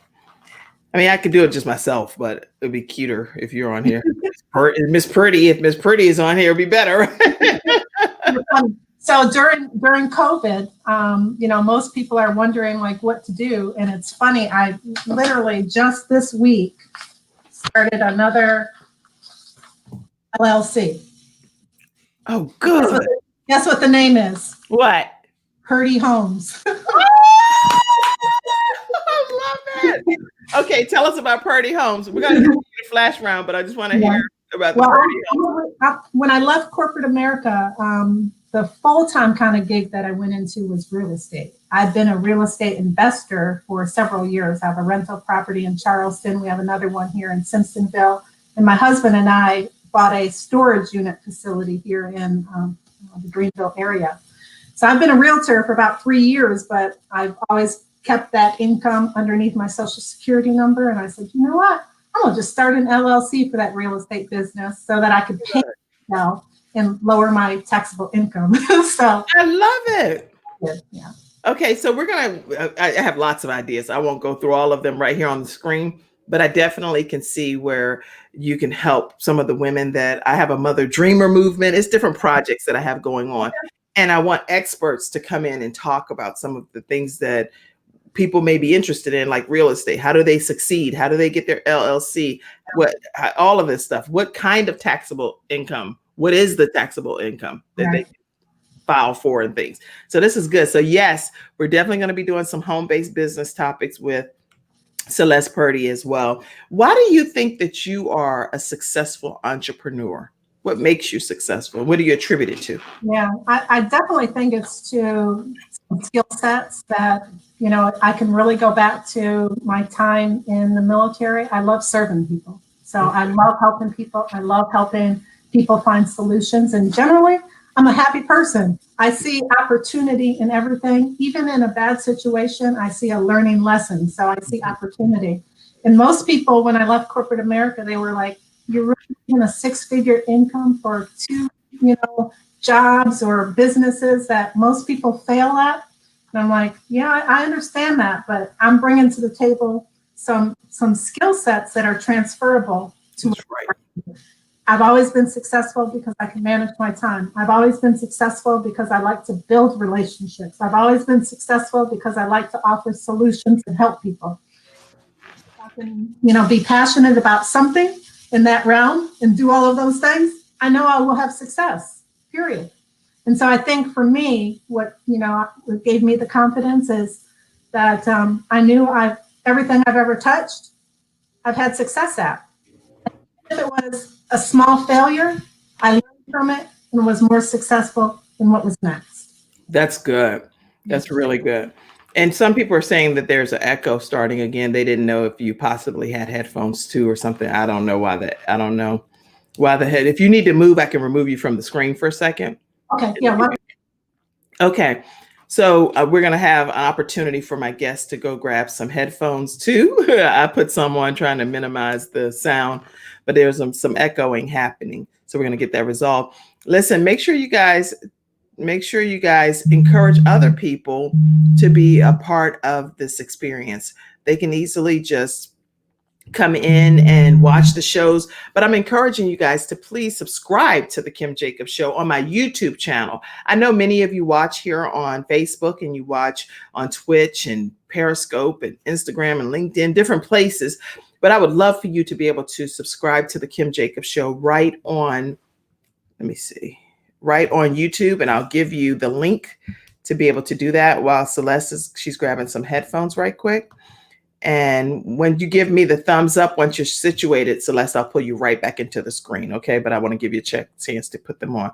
A: I mean, I could do it just myself, but it'd be cuter if you're on here. Miss Purdie, if Miss Purdie is on here, it'd be better.
B: So during COVID, most people are wondering like what to do. And it's funny, I literally just this week started another LLC.
A: Oh, good.
B: Guess what the name is?
A: What?
B: Purdie Homes.
A: I love it. Okay, tell us about Purdie Homes. We're going to do a flash round, but I just want to hear about the Purdie Homes.
B: When I left corporate America, the full-time kind of gig that I went into was real estate. I've been a real estate investor for several years. I have a rental property in Charleston. We have another one here in Simpsonville. And my husband and I bought a storage unit facility here in the Greenville area. So I've been a realtor for about 3 years, but I've always kept that income underneath my Social Security number. And I said, you know what? I'm going to just start an LLC for that real estate business so that I could pay myself and lower my taxable income. So
A: I love it.
B: Yeah.
A: Okay, so I have lots of ideas. I won't go through all of them right here on the screen, but I definitely can see where you can help some of the women that I have a Mother Dreamer movement. It's different projects that I have going on. And I want experts to come in and talk about some of the things that people may be interested in, like real estate. How do they succeed? How do they get their LLC? All of this stuff. What kind of taxable income? What is the taxable income that they file for and things? So this is good. So yes, we're definitely going to be doing some home-based business topics with Celest Purdie as well. Why do you think that you are a successful entrepreneur? What makes you successful? What do you attribute it to?
B: Yeah, I definitely think it's to some skill sets that, I can really go back to my time in the military. I love serving people. So I love helping people. I love helping people find solutions. And generally, I'm a happy person. I see opportunity in everything. Even in a bad situation, I see a learning lesson. So I see opportunity. And most people, when I left corporate America, they were like, you're really in a 6-figure income for 2, jobs or businesses that most people fail at. And I'm like, yeah, I understand that, but I'm bringing to the table some skill sets that are transferable to
A: right.
B: I've always been successful because I can manage my time. I've always been successful because I like to build relationships. I've always been successful because I like to offer solutions and help people. If I can, be passionate about something in that realm and do all of those things, I know I will have success, period. And so I think for me, what gave me the confidence is that I knew everything I've ever touched, I've had success at. If it was a small failure, I learned from it and was more successful in what was next.
A: That's good. That's really good. And some people are saying that there's an echo starting again. They didn't know if you possibly had headphones too or something. I don't know why that. I don't know why the head. If you need to move, I can remove you from the screen for a second.
B: Okay. Yeah.
A: Okay. So we're going to have an opportunity for my guests to go grab some headphones too. I put some on trying to minimize the sound, but there's some echoing happening. So we're going to get that resolved. Listen, make sure you guys encourage other people to be a part of this experience. They can easily just come in and watch the shows, but I'm encouraging you guys to please subscribe to the Kim Jacobs Show on my YouTube channel. I know many of you watch here on Facebook and you watch on Twitch and Periscope and Instagram and LinkedIn, different places, but I would love for you to be able to subscribe to the Kim Jacobs Show right on YouTube, and I'll give you the link to be able to do that while Celeste she's grabbing some headphones right quick. And when you give me the thumbs up, once you're situated, Celeste, I'll pull you right back into the screen. Okay. But I want to give you a chance to put them on.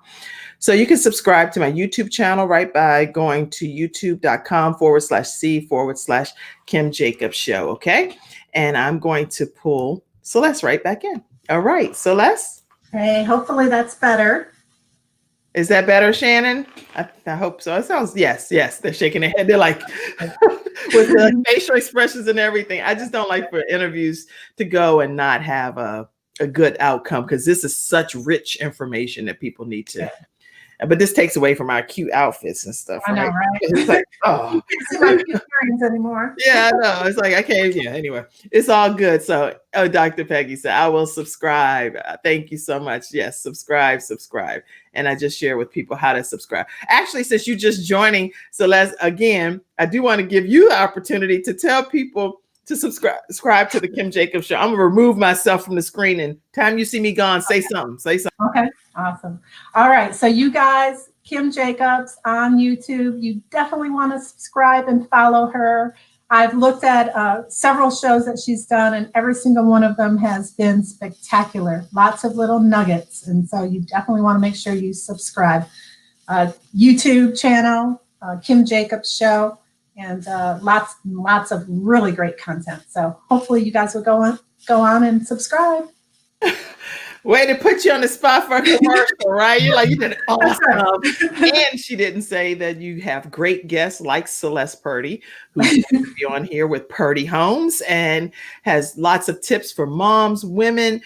A: So you can subscribe to my YouTube channel right by going to youtube.com/C/Kim Jacobs Show. Okay. And I'm going to pull Celeste right back in. All right. Celeste.
B: Hey, hopefully that's better.
A: Is that better, Shannon? I hope so. It sounds, yes. They're shaking their head. They're like, with the facial expressions and everything. I just don't like for interviews to go and not have a good outcome, because this is such rich information that people need to. But this takes away from our cute outfits and stuff.
B: I know, right?
A: It's like, oh,
B: you can't see my cute earrings anymore.
A: Yeah, I know. It's like I can't. Yeah. Anyway, it's all good. So, Dr. Peggy said, I will subscribe. Thank you so much. Yes, subscribe. And I just share with people how to subscribe. Actually, since you're just joining, Celeste, again, I do want to give you the opportunity to tell people to subscribe to the Kim Jacobs Show. I'm gonna remove myself from the screen, and time you see me gone, say something.
B: Okay, awesome. All right, so you guys, Kim Jacobs on YouTube, you definitely want to subscribe and follow her. I've looked at several shows that she's done, and every single one of them has been spectacular. Lots of little nuggets, and so you definitely want to make sure you subscribe. YouTube channel, Kim Jacobs Show, and lots of really great content. So hopefully you guys will go on and subscribe.
A: Way to put you on the spot for a commercial, right? You're like, you did awesome. And she didn't say that you have great guests like Celest Purdie, who's going to be on here with Purdie Homes and has lots of tips for moms, women,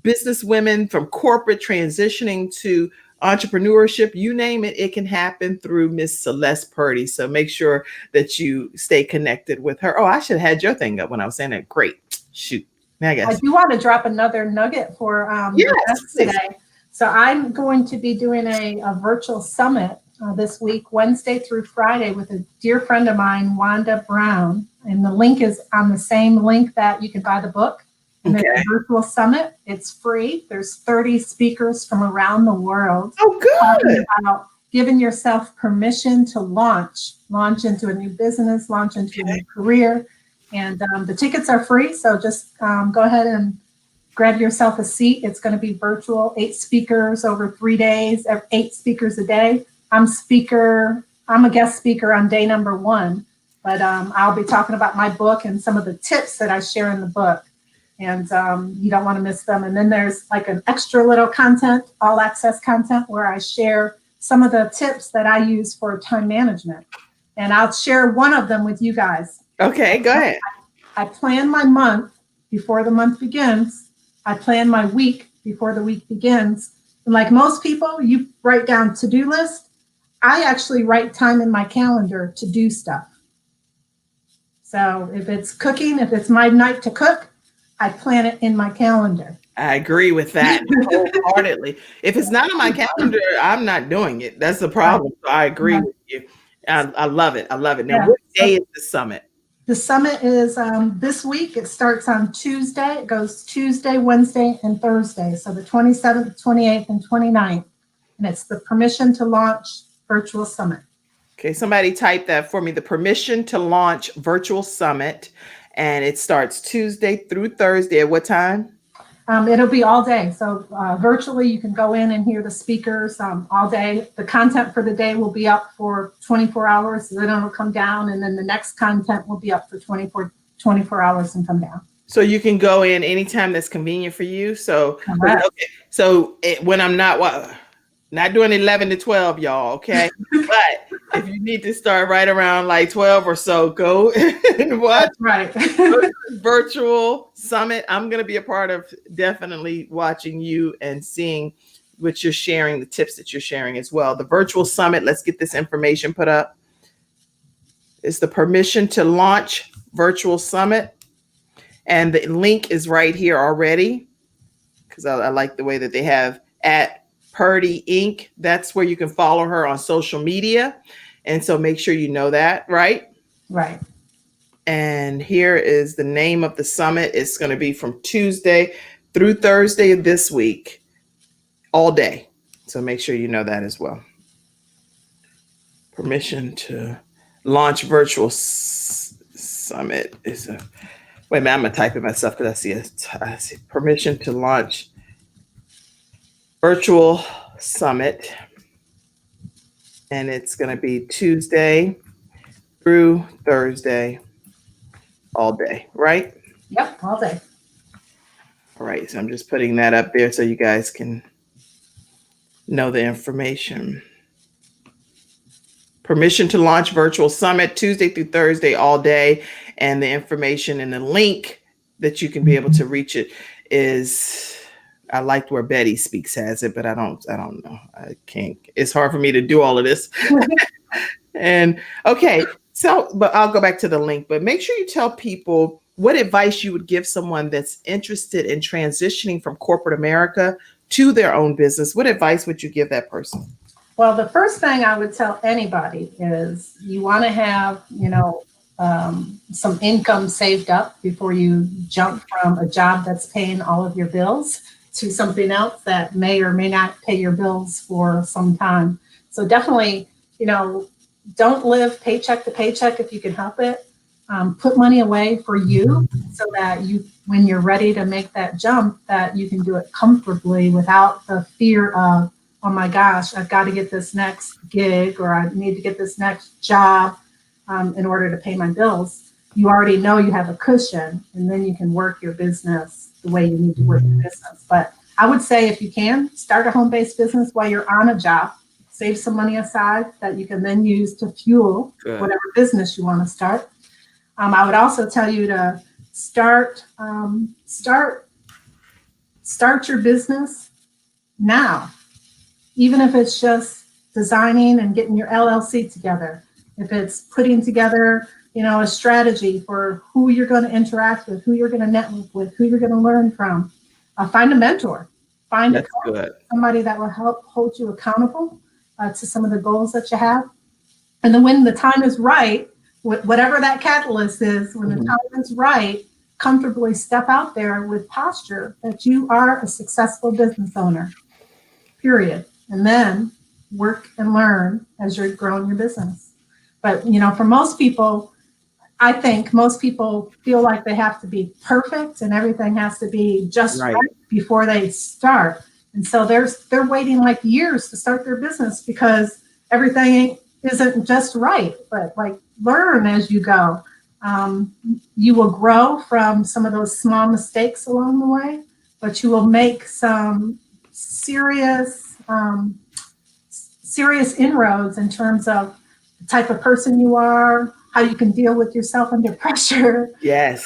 A: business women, from corporate transitioning to entrepreneurship, you name it, it can happen through Miss Celest Purdie. So make sure that you stay connected with her. Oh, I should have had your thing up when I was saying that. Great. Shoot. I
B: do want to drop another nugget for today. So I'm going to be doing a virtual summit this week, Wednesday through Friday, with a dear friend of mine, Wanda Brown. And the link is on the same link that you can buy the book. And there's a virtual summit. It's free. There's 30 speakers from around the world.
A: Oh, good.
B: Talking about giving yourself permission to launch into a new business, launch into a new career. And the tickets are free, so just go ahead and grab yourself a seat. It's going to be virtual, 8 speakers over 3 days, 8 speakers a day. I'm a guest speaker on day number 1, but I'll be talking about my book and some of the tips that I share in the book. And you don't want to miss them. And then there's like an extra little content, all access content, where I share some of the tips that I use for time management. And I'll share one of them with you guys.
A: Okay, go ahead.
B: I plan my month before the month begins. I plan my week before the week begins. And like most people, you write down to-do list. I actually write time in my calendar to do stuff. So if it's cooking, if it's my night to cook, I plan it in my calendar.
A: I agree with that wholeheartedly. If it's not on my calendar, I'm not doing it. That's the problem. So I agree with you. I love it. Now, what day is the summit?
B: The summit is this week. It starts on Tuesday. It goes Tuesday, Wednesday, and Thursday. So the 27th, 28th, and 29th. And it's the Permission to Launch Virtual Summit.
A: Okay, somebody type that for me. The Permission to Launch Virtual Summit. And it starts Tuesday through Thursday. At what time?
B: It'll be all day. So virtually, you can go in and hear the speakers all day. The content for the day will be up for 24 hours, then it'll come down, and then the next content will be up for 24 hours and come down.
A: So you can go in anytime that's convenient for you. So, okay. So when I'm not doing 11 to 12, y'all, okay? But if you need to start right around like 12 or so, go and watch.
B: Right.
A: Virtual summit. I'm going to be a part of definitely watching you and seeing what you're sharing, the tips that you're sharing as well. The virtual summit, let's get this information put up. It's the Permission to Launch Virtual Summit. And the link is right here already, because I like the way that they have at Purdie Inc. That's where you can follow her on social media. And so make sure you know that, right?
B: Right.
A: And here is the name of the summit. It's going to be from Tuesday through Thursday of this week, all day. So make sure you know that as well. Permission to Launch Virtual Summit is a... Wait a minute, I'm going to type it myself because I see Permission to Launch Virtual Summit. And it's going to be Tuesday through Thursday, all day, right?
B: Yep, all day.
A: All right, so I'm just putting that up there so you guys can know the information. Permission to Launch Virtual Summit, Tuesday through Thursday, all day. And the information and the link that you can be able to reach it is, I liked where Betty Speaks has it, but I don't know. I can't, it's hard for me to do all of this. And okay, so, but I'll go back to the link, but make sure you tell people what advice you would give someone that's interested in transitioning from corporate America to their own business. What advice would you give that person?
B: Well, the first thing I would tell anybody is you want to have, some income saved up before you jump from a job that's paying all of your bills to something else that may or may not pay your bills for some time. So definitely, don't live paycheck to paycheck if you can help it. Put money away for you so that when you're ready to make that jump, that you can do it comfortably without the fear of, oh my gosh, I've got to get this next gig, or I need to get this next job in order to pay my bills. You already know you have a cushion, and then you can work your business the way you need to work your business. But I would say if you can, start a home-based business while you're on a job. Save some money aside that you can then use to fuel whatever business you want to start. I would also tell you to start your business now, even if it's just designing and getting your LLC together. If it's putting together, a strategy for who you're going to interact with, who you're going to network with, who you're going to learn from. Find a mentor. Find somebody that will help hold you accountable to some of the goals that you have. And then when the time is right, whatever that catalyst is, when the time is right, comfortably step out there with posture that you are a successful business owner, period. And then work and learn as you're growing your business. But, for most people, I think most people feel like they have to be perfect and everything has to be just right before they start. And so they're waiting like years to start their business because everything isn't just right, but like learn as you go. You will grow from some of those small mistakes along the way, but you will make some serious inroads in terms of the type of person you are, how you can deal with yourself under pressure.
A: Yes.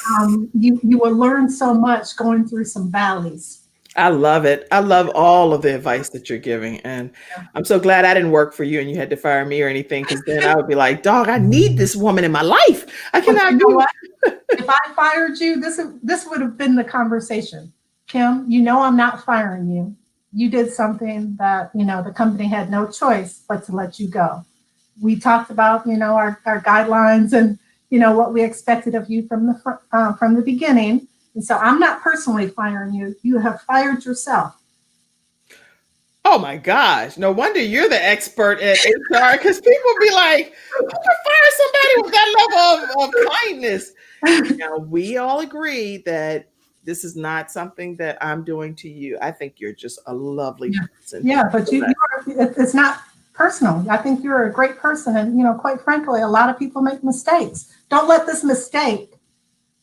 B: You will learn so much going through some valleys.
A: I love it. I love all of the advice that you're giving. And I'm so glad I didn't work for you and you had to fire me or anything, because then I would be like, dog, I need this woman in my life. I cannot do it.
B: If I fired you, this would have been the conversation. Kim, I'm not firing you. You did something that, the company had no choice but to let you go. We talked about, our guidelines and, what we expected of you from the beginning. And so I'm not personally firing you. You have fired yourself.
A: Oh my gosh. No wonder you're the expert at HR, because people be like, you can fire somebody with that level of kindness. Now, we all agree that This is not something that I'm doing to you. I think you're just a lovely person.
B: Yeah, but it's not personal. I think you're a great person. And, quite frankly, a lot of people make mistakes. Don't let this mistake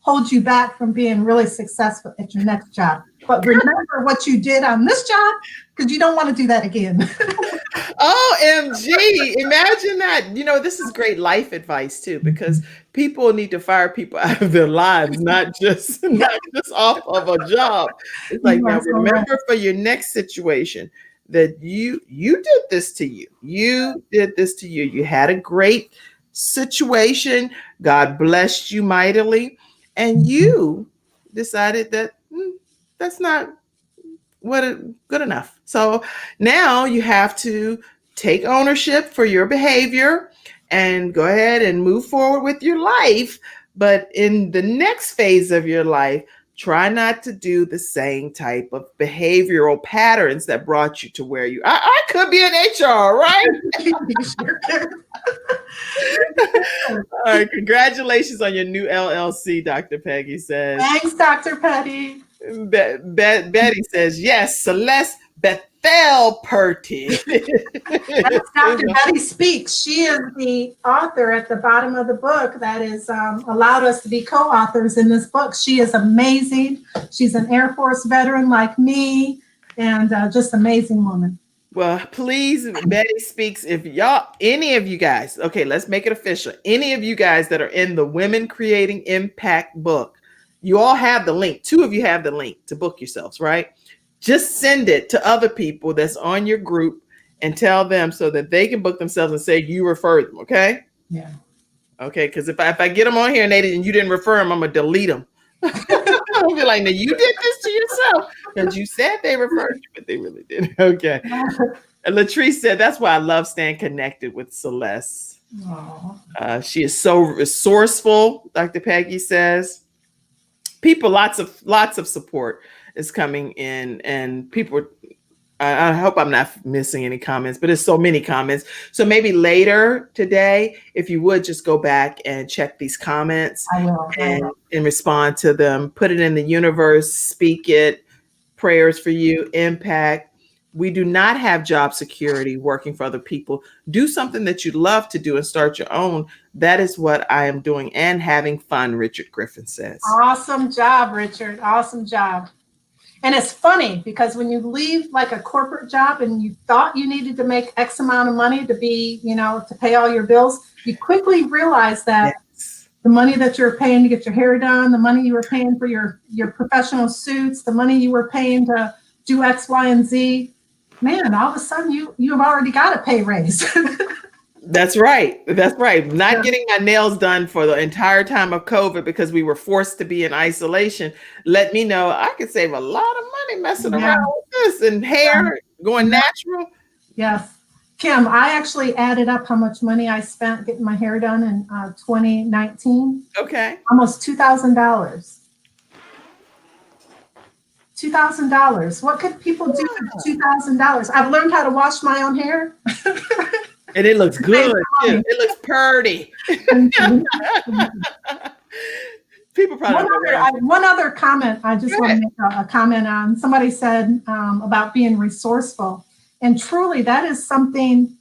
B: hold you back from being really successful at your next job. But remember what you did on this job, because you don't want to do that again.
A: OMG. Imagine that. This is great life advice too, because people need to fire people out of their lives, not just off of a job. It's like, now remember for your next situation that you did this to you. You did this to you. You had a great situation. God blessed you mightily. And you decided that that's not good enough. So now you have to take ownership for your behavior and go ahead and move forward with your life. But in the next phase of your life, try not to do the same type of behavioral patterns that brought you to where you are. I could be in HR, right? All right, congratulations on your new LLC, Dr. Peggy says.
B: Thanks, Dr. Purdie.
A: Betty says, yes, Celest Purdie.
B: That's Dr. Betty Speaks. She is the author at the bottom of the book that has allowed us to be co-authors in this book. She is amazing. She's an Air Force veteran like me, and just amazing woman.
A: Well, please, Betty Speaks, if any of you guys, okay, let's make it official. Any of you guys that are in the Women Creating Impact book, you all have the link. 2 of you have the link to book yourselves, right? Just send it to other people that's on your group and tell them so that they can book themselves and say you referred them, okay?
B: Yeah.
A: Okay, because if I get them on here and you didn't refer them, I'm going to delete them. I'll be like, no, you did this to yourself because you said they referred you, but they really didn't. Okay. And Latrice said, that's why I love staying connected with Celeste. She is so resourceful, Dr. Peggy says. People, lots of support is coming in, and people, I hope I'm not missing any comments, but there's so many comments. So maybe later today, if you would just go back and check these comments and respond to them, put it in the universe, speak it, prayers for you, impact. We do not have job security working for other people. Do something that you love to do and start your own. That is what I am doing, and having fun, Richard Griffin says. Awesome job, Richard. Awesome job.
B: And it's funny because when you leave like a corporate job and you thought you needed to make X amount of money to be, to pay all your bills, you quickly realize that the money that you're paying to get your hair done, the money you were paying for your professional suits, the money you were paying to do X, Y, and Z, man, all of a sudden you've already got a pay raise.
A: That's right. That's right. Not getting my nails done for the entire time of COVID because we were forced to be in isolation. Let me know. I could save a lot of money messing around with this, and hair going natural.
B: Yes. Kim, I actually added up how much money I spent getting my hair done in 2019.
A: Okay.
B: Almost $2,000. $2,000. What could people do with $2,000? I've learned how to wash my own hair.
A: And it looks good too. It looks pretty. People probably
B: one other comment I just want to make a comment on. Somebody said about being resourceful. And truly, that is something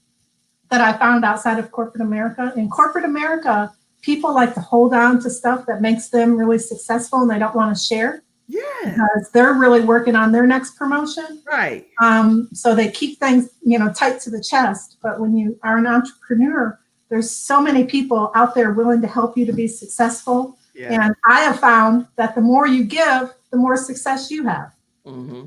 B: that I found outside of corporate America. In corporate America, people like to hold on to stuff that makes them really successful, and they don't want to share.
A: Yeah.
B: Because they're really working on their next promotion.
A: Right.
B: So they keep things, tight to the chest. But when you are an entrepreneur, there's so many people out there willing to help you to be successful. Yeah. And I have found that the more you give, the more success you have.
A: Mm-hmm.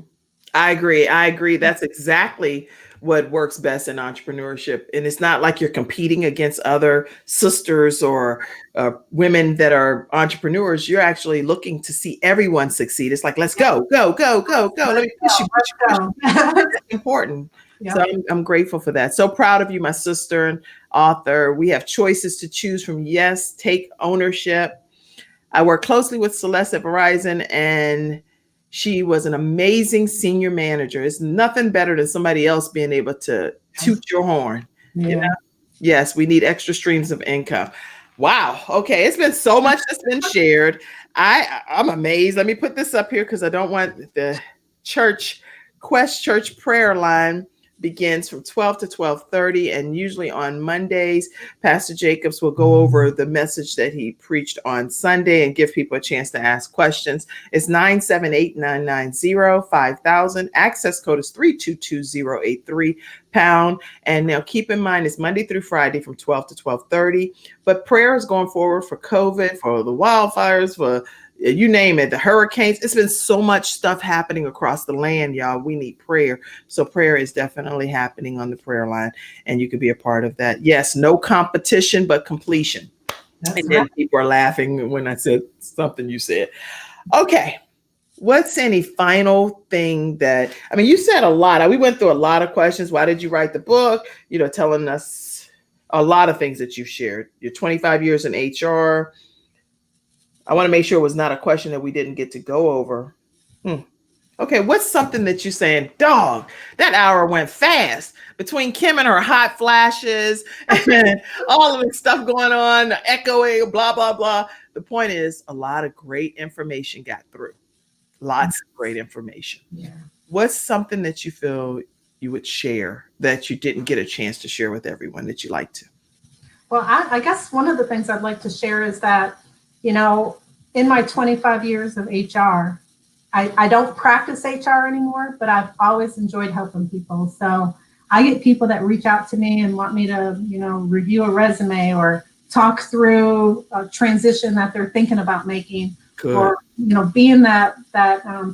A: I agree. That's exactly what works best in entrepreneurship. And it's not like you're competing against other sisters or women that are entrepreneurs. You're actually looking to see everyone succeed. It's like, let's go. Let me push you. That's important. Yep. So I'm grateful for that. So proud of you, my sister and author. We have choices to choose from. Yes, take ownership. I work closely with Celeste at Verizon, and she was an amazing senior manager. It's nothing better than somebody else being able to toot your horn. Yeah. Yes, we need extra streams of income. Wow. Okay. It's been so much that's been shared. I'm amazed. Let me put this up here because I don't want the church prayer line begins from 12 to 12:30, and usually on Mondays Pastor Jacobs will go over the message that he preached on Sunday and give people a chance to ask questions. It's 978-990-5000. Access code is 322-083 pound. And now keep in mind it's Monday through Friday from 12 to 12:30, but prayer is going forward for COVID, for the wildfires, for you name it, the hurricanes. It's been so much stuff happening across the land, y'all. We need prayer. So prayer is definitely happening on the prayer line, and you could be a part of that. Yes, no competition, but completion. That's and then people are laughing when I said something you said. Okay. What's any final thing that, I mean, you said a lot. We went through a lot of questions. Why did you write the book? Telling us a lot of things that you shared. Your 25 years in HR. I want to make sure it was not a question that we didn't get to go over. Okay, what's something that you're saying, dog, that hour went fast between Kim and her hot flashes and all of the stuff going on, the echoing, blah, blah, blah. The point is a lot of great information got through. Lots of great information. Yeah. What's something that you feel you would share that you didn't get a chance to share with everyone that you like to?
B: Well, I guess one of the things I'd like to share is that, in my 25 years of HR, I don't practice HR anymore, but I've always enjoyed helping people. So I get people that reach out to me and want me to, review a resume or talk through a transition that they're thinking about making. Good. Or, being that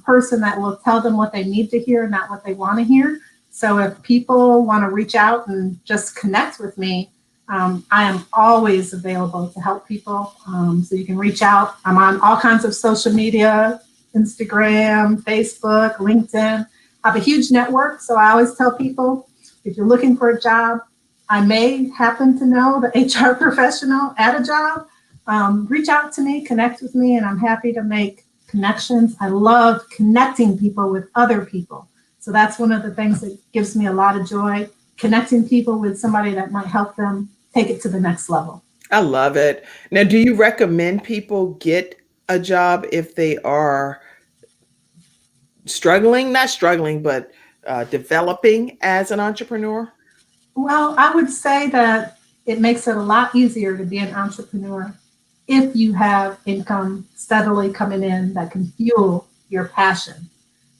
B: person that will tell them what they need to hear, not what they want to hear. So if people want to reach out and just connect with me, I am always available to help people. So you can reach out. I'm on all kinds of social media, Instagram, Facebook, LinkedIn. I have a huge network. So I always tell people, if you're looking for a job, I may happen to know the HR professional at a job. Reach out to me, connect with me, and I'm happy to make connections. I love connecting people with other people. So that's one of the things that gives me a lot of joy, connecting people with somebody that might help them take it to the next level.
A: I love it. Now, do you recommend people get a job if they are not struggling, but developing as an entrepreneur?
B: Well, I would say that it makes it a lot easier to be an entrepreneur if you have income steadily coming in that can fuel your passion.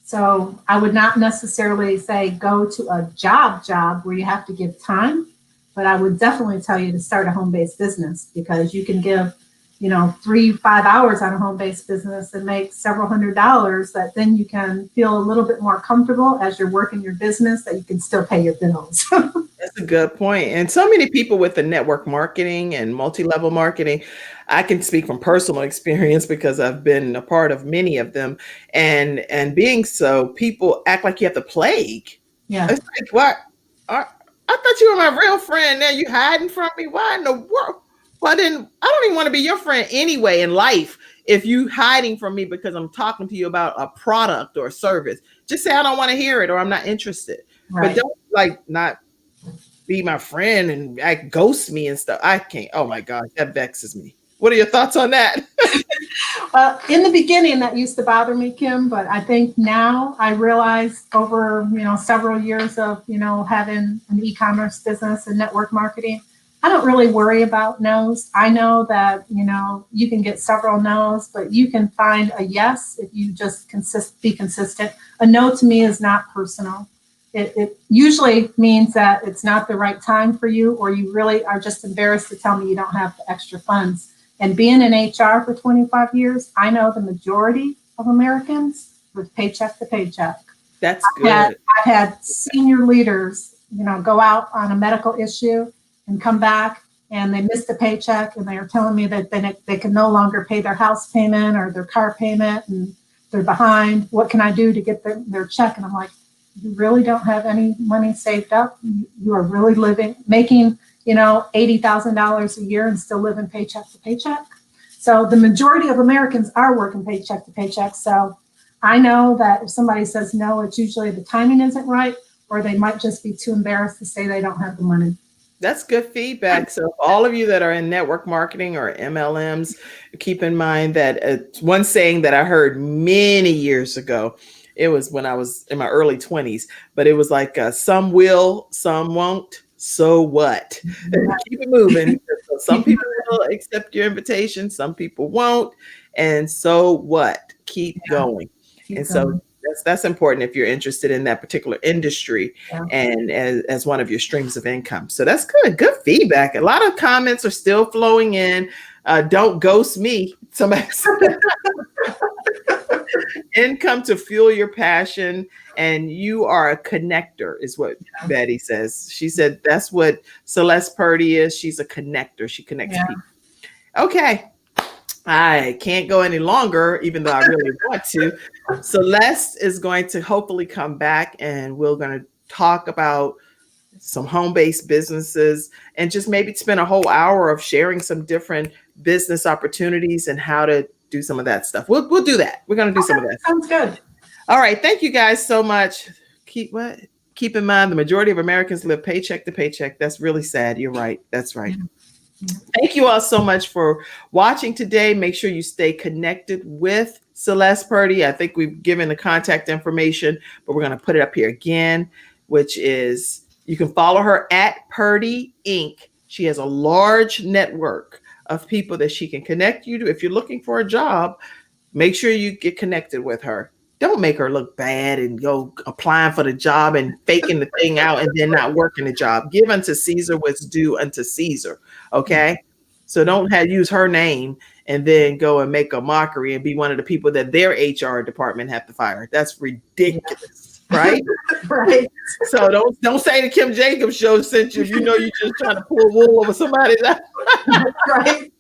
B: So I would not necessarily say go to a job where you have to give time, but I would definitely tell you to start a home-based business, because you can give 3-5 hours on a home-based business and make several $100s that then you can feel a little bit more comfortable as you're working your business, that you can still pay your bills.
A: That's a good point. And so many people with the network marketing and multi-level marketing, I can speak from personal experience because I've been a part of many of them. And being so, people act like you have the plague. Yeah. It's like, what? I thought you were my real friend. Now you hiding from me. Why in the world? Well, then I don't even want to be your friend anyway in life if you hiding from me because I'm talking to you about a product or a service. Just say I don't want to hear it or I'm not interested. Right. But don't not be my friend and ghost me and stuff. I can't. Oh my gosh, that vexes me. What are your thoughts on that?
B: Well, in the beginning, that used to bother me, Kim, but I think now I realize over, several years of, having an e-commerce business and network marketing, I don't really worry about no's. I know that, you can get several no's, but you can find a yes if you just be consistent. A no to me is not personal. It usually means that it's not the right time for you, or you really are just embarrassed to tell me you don't have the extra funds. And being in HR for 25 years, I know the majority of Americans live paycheck to paycheck.
A: That's good.
B: I've had senior leaders, go out on a medical issue and come back and they missed a paycheck, and they are telling me that they can no longer pay their house payment or their car payment and they're behind. What can I do to get their check? And I'm like, you really don't have any money saved up. You are really making, $80,000 a year and still living paycheck to paycheck. So the majority of Americans are working paycheck to paycheck. So I know that if somebody says no, it's usually the timing isn't right, or they might just be too embarrassed to say they don't have the money.
A: That's good feedback. So all of you that are in network marketing or MLMs, keep in mind that one saying that I heard many years ago, it was when I was in my early 20s, but it was like some will, some won't. So what? Keep it moving. So some people will accept your invitation, some people won't. And so what? Keep going. And so that's important if you're interested in that particular industry and as one of your streams of income. So that's good. Good feedback. A lot of comments are still flowing in. Don't ghost me. Somebody said, income to fuel your passion, and you are a connector, is what Betty says. She said that's what Celest Purdie is. She's a connector. She connects people. Okay. I can't go any longer, even though I really want to. Celeste is going to hopefully come back and we're going to talk about some home-based businesses and just maybe spend a whole hour of sharing some different business opportunities and how to do some of that stuff. We'll do that. We're going to do some of that.
B: Sounds good.
A: All right. Thank you guys so much. Keep in mind, the majority of Americans live paycheck to paycheck. That's really sad. You're right. That's right. Thank you all so much for watching today. Make sure you stay connected with Celest Purdie. I think we've given the contact information, but we're going to put it up here again, which is you can follow her at Purdie Inc. She has a large network of people that she can connect you to. If you're looking for a job, make sure you get connected with her. Don't make her look bad and go applying for the job and faking the thing out and then not working the job. Give unto Caesar what's due unto Caesar. Okay. So don't use her name and then go and make a mockery and be one of the people that their HR department have to fire. That's ridiculous. Right?
B: Right.
A: So don't say the Kim Jacobs show sent you. You know you're just trying to pull wool over somebody's eyes.
B: Right.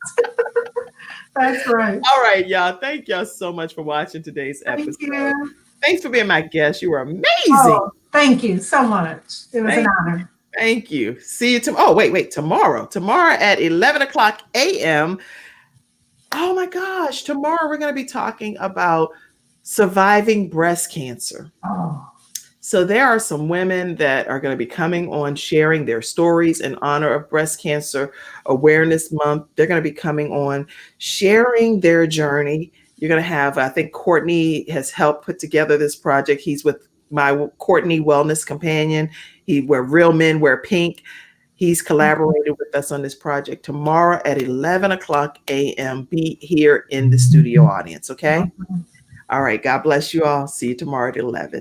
B: That's right.
A: All right, y'all. Thank y'all so much for watching today's episode.
B: Thank you.
A: Thanks for being my guest. You were amazing.
B: Oh, thank you so much. It was an honor.
A: Thank you. See you tomorrow. Oh, wait. Tomorrow at 11 o'clock a.m. Oh my gosh. Tomorrow we're going to be talking about surviving breast cancer.
B: Oh.
A: So there are some women that are going to be coming on sharing their stories in honor of Breast Cancer Awareness Month. They're going to be coming on sharing their journey. You're going to have, I think Courtney has helped put together this project. He's with my Courtney Wellness Companion. Where Real Men Wear Pink. He's collaborated with us on this project. Tomorrow at 11 o'clock a.m. Be here in the studio audience. Okay. All right. God bless you all. See you tomorrow at 11.